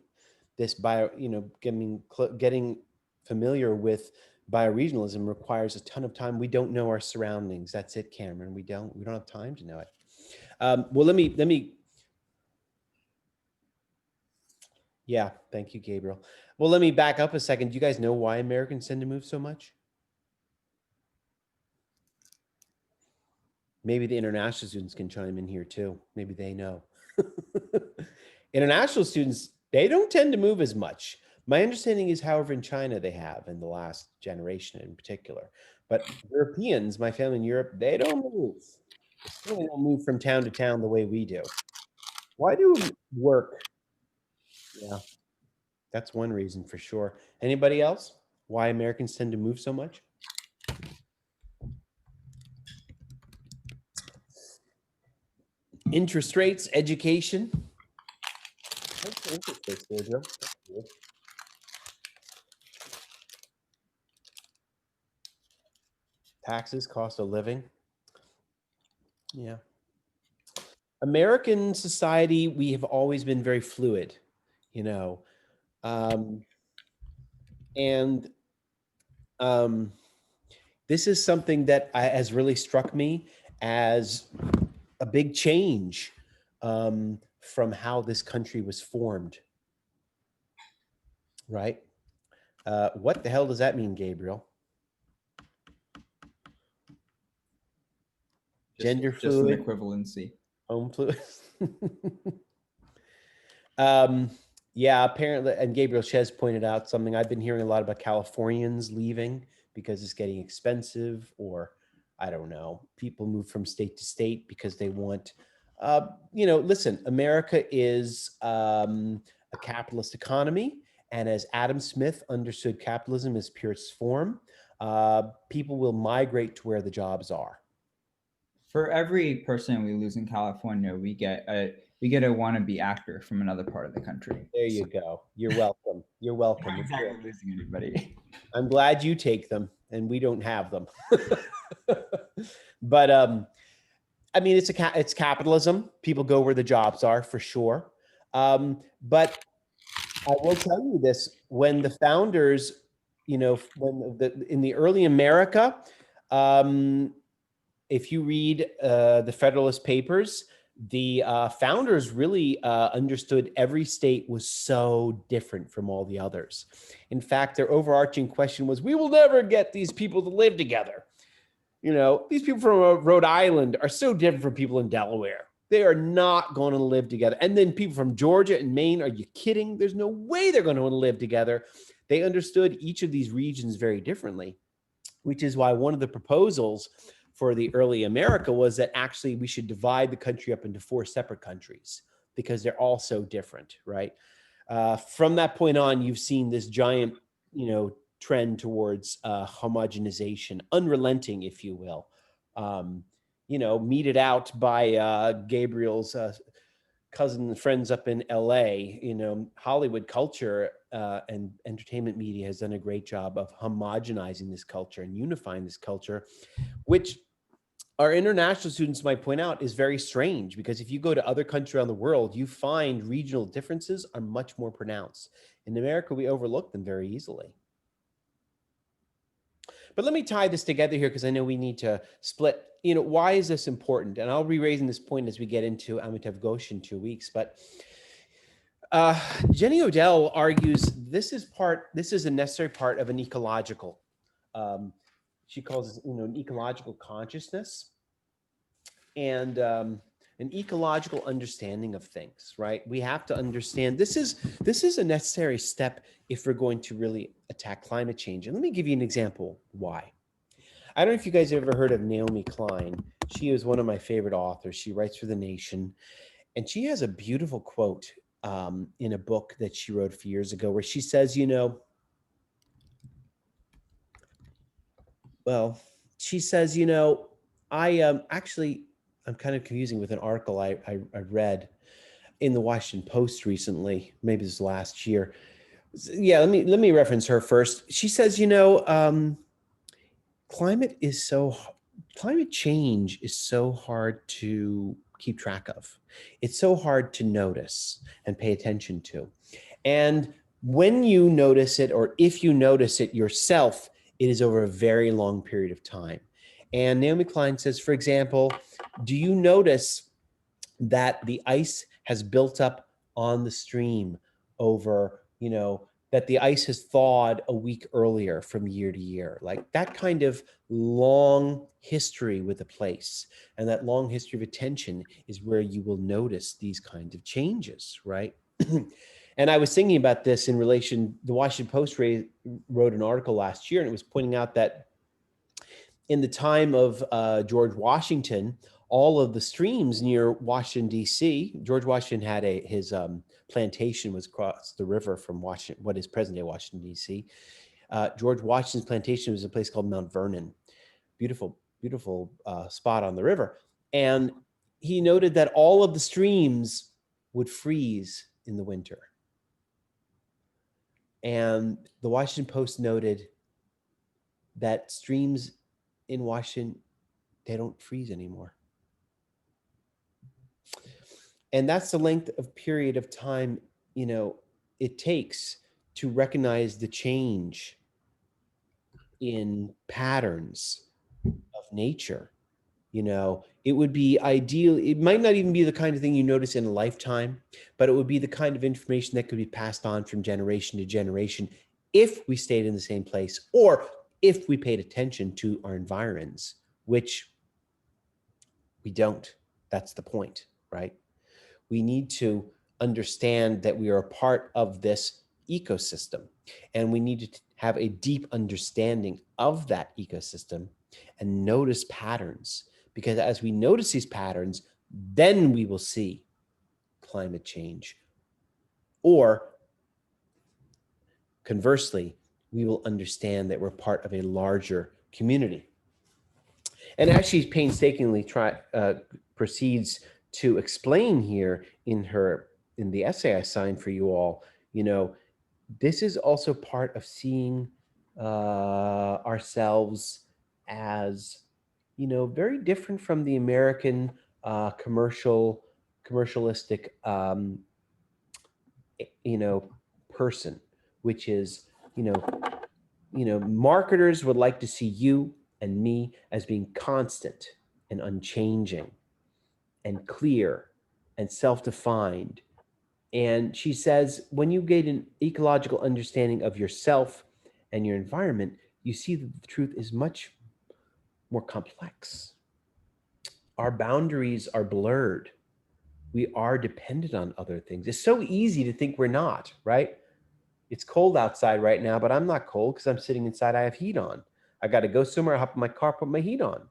This getting familiar with bioregionalism requires a ton of time. We don't know our surroundings. That's it, Cameron. We don't have time to know it. Well, let me. Yeah, thank you, Gabriel. Well, let me back up a second. Do you guys know why Americans tend to move so much? Maybe the international students can chime in here too. Maybe they know. International students, they don't tend to move as much. My understanding is, however, in China they have in the last generation in particular. But Europeans, my family in Europe, they don't move. They don't move from town to town the way we do. Why do we work? Yeah, that's one reason for sure. Anybody else? Why Americans tend to move so much? Interest rates, education. What's the interest rates, Gabriel? Taxes, cost of living. Yeah. American society, we have always been very fluid, you know. And this is something that has really struck me as a big change from how this country was formed, right? What the hell does that mean, Gabriel? Gender Just an fluid, equivalency. home fluid. Yeah, apparently, and Gabriel Chez pointed out something. I've been hearing a lot about Californians leaving because it's getting expensive, or I don't know, people move from state to state because they want, listen, America is a capitalist economy. And as Adam Smith understood capitalism as purest form, people will migrate to where the jobs are. For every person we lose in California, we get a wannabe actor from another part of the country. There you go. You're welcome. You're welcome. Not exactly losing anybody. I'm glad you take them and we don't have them. But I mean, it's capitalism. People go where the jobs are, for sure. But I will tell you this: when the founders, in the early America, if you read the Federalist Papers, the founders really understood every state was so different from all the others. In fact, their overarching question was, we will never get these people to live together. You know, these people from Rhode Island are so different from people in Delaware. They are not going to live together. And then people from Georgia and Maine, are you kidding? There's no way they're going to want to live together. They understood each of these regions very differently, which is why one of the proposals for the early America was that actually we should divide the country up into 4 separate countries because they're all so different, right? From that point on, you've seen this giant, trend towards homogenization, unrelenting, if you will, meted out by Gabriel's cousin and friends up in LA. Hollywood culture and entertainment media has done a great job of homogenizing this culture and unifying this culture, which our international students might point out is very strange, because if you go to other countries around the world, you find regional differences are much more pronounced. In America, we overlook them very easily. But let me tie this together here, because I know we need to split. Why is this important? And I'll be raising this point as we get into Amitav Ghosh in 2 weeks. But Jenny Odell argues this is a necessary part of an ecological. She calls it, an ecological consciousness and an ecological understanding of things. Right? We have to understand this is a necessary step if we're going to really attack climate change. And let me give you an example why. I don't know if you guys have ever heard of Naomi Klein. She is one of my favorite authors. She writes for The Nation, and she has a beautiful quote in a book that she wrote a few years ago, where she says, I'm kind of confusing with an article I read in the Washington Post recently, maybe this last year. Yeah, let me reference her first. She says, climate change is so hard to keep track of. It's so hard to notice and pay attention to. And when you notice it, or if you notice it yourself, it is over a very long period of time. And Naomi Klein says, for example, do you notice that the ice has built up on the stream over, that the ice has thawed a week earlier from year to year? Like that kind of long history with a place, and that long history of attention is where you will notice these kinds of changes, right? And I was thinking about this in relation, the Washington Post wrote an article last year, and it was pointing out that in the time of George Washington, all of the streams near Washington, D.C., George Washington had his plantation was across the river from Washington, what is present-day Washington, D.C. George Washington's plantation was a place called Mount Vernon. Beautiful, beautiful spot on the river. And he noted that all of the streams would freeze in the winter. And the Washington Post noted that streams in Washington, they don't freeze anymore. And that's the length of period of time, you know, it takes to recognize the change in patterns of nature. You know, it would be ideal. It might not even be the kind of thing you notice in a lifetime, but it would be the kind of information that could be passed on from generation to generation if we stayed in the same place or if we paid attention to our environs, which we don't. That's the point, right? We need to understand that we are a part of this ecosystem, and we need to have a deep understanding of that ecosystem and notice patterns, because as we notice these patterns, then we will see climate change. Or conversely, we will understand that we're part of a larger community. And actually painstakingly proceeds to explain here in the essay I signed for you all, you know, this is also part of seeing ourselves as, you know, very different from the American commercialistic, you know, person, which is, you know, marketers would like to see you and me as being constant and unchanging and clear and self-defined. And she says, when you get an ecological understanding of yourself and your environment, you see that the truth is much more complex. Our boundaries are blurred. We are dependent on other things. It's so easy to think we're not, right? It's cold outside right now, but I'm not cold because I'm sitting inside. I have heat on. I got to go somewhere, hop in my car, put my heat on.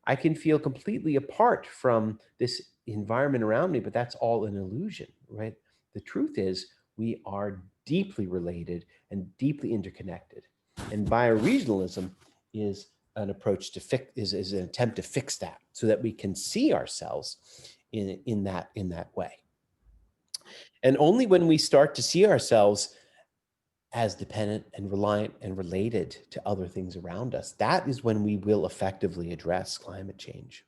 I can feel completely apart from this environment around me, but that's all an illusion, right? The truth is we are deeply related and deeply interconnected. And bioregionalism is an approach to is an attempt to fix that so that we can see ourselves in that way. And only when we start to see ourselves as dependent and reliant and related to other things around us, that is when we will effectively address climate change.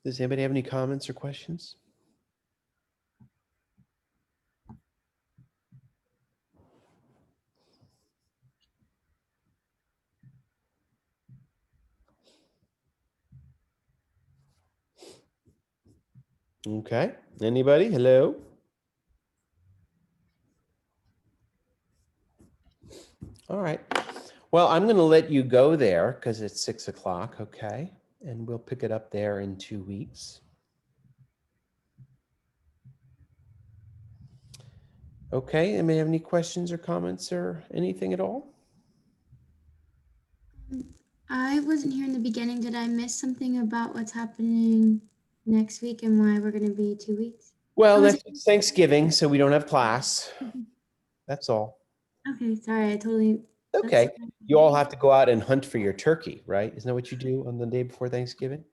Does anybody have any comments or questions? Okay, anybody? Hello? All right. Well, I'm going to let you go there because it's 6 o'clock, okay? And we'll pick it up there in 2 weeks. Okay, anybody have any questions or comments or anything at all? I wasn't here in the beginning. Did I miss something about what's happening next week and why we're going to be 2 weeks? Well, next week's Thanksgiving, so we don't have class. That's all. Okay, sorry, I totally. Okay, you all have to go out and hunt for your turkey, right? Isn't that what you do on the day before Thanksgiving?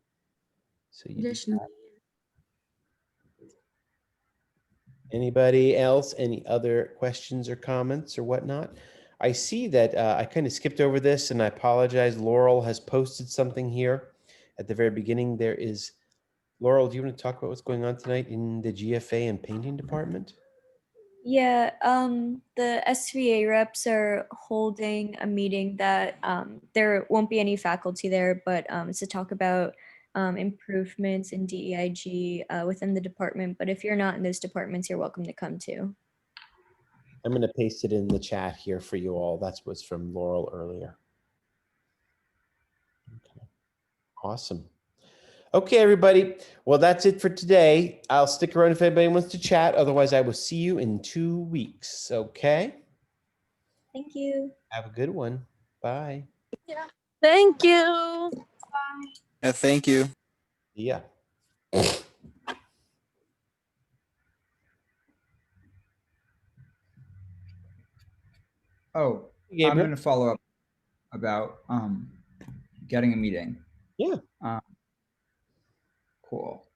So you do Additionally. that. Anybody else? Any other questions or comments or whatnot? I see that I kind of skipped over this and I apologize. Laurel has posted something here at the very beginning. There is, Laurel, do you want to talk about what's going on tonight in the GFA and painting department? Yeah, the SVA reps are holding a meeting that there won't be any faculty there, but it's to talk about improvements in DEIG within the department. But if you're not in those departments, you're welcome to come too. I'm going to paste it in the chat here for you all. That's what's from Laurel earlier. Okay. Awesome. Okay, everybody. Well, that's it for today. I'll stick around if anybody wants to chat. Otherwise, I will see you in 2 weeks. Okay? Thank you. Have a good one. Bye. Yeah. Thank you. Bye. Yeah, thank you. Yeah. Oh, Gabriel? I'm going to follow up about getting a meeting. Yeah. Cool.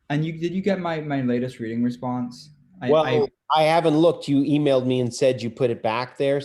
And did you get my latest reading response? Well, I haven't looked. You emailed me and said you put it back there.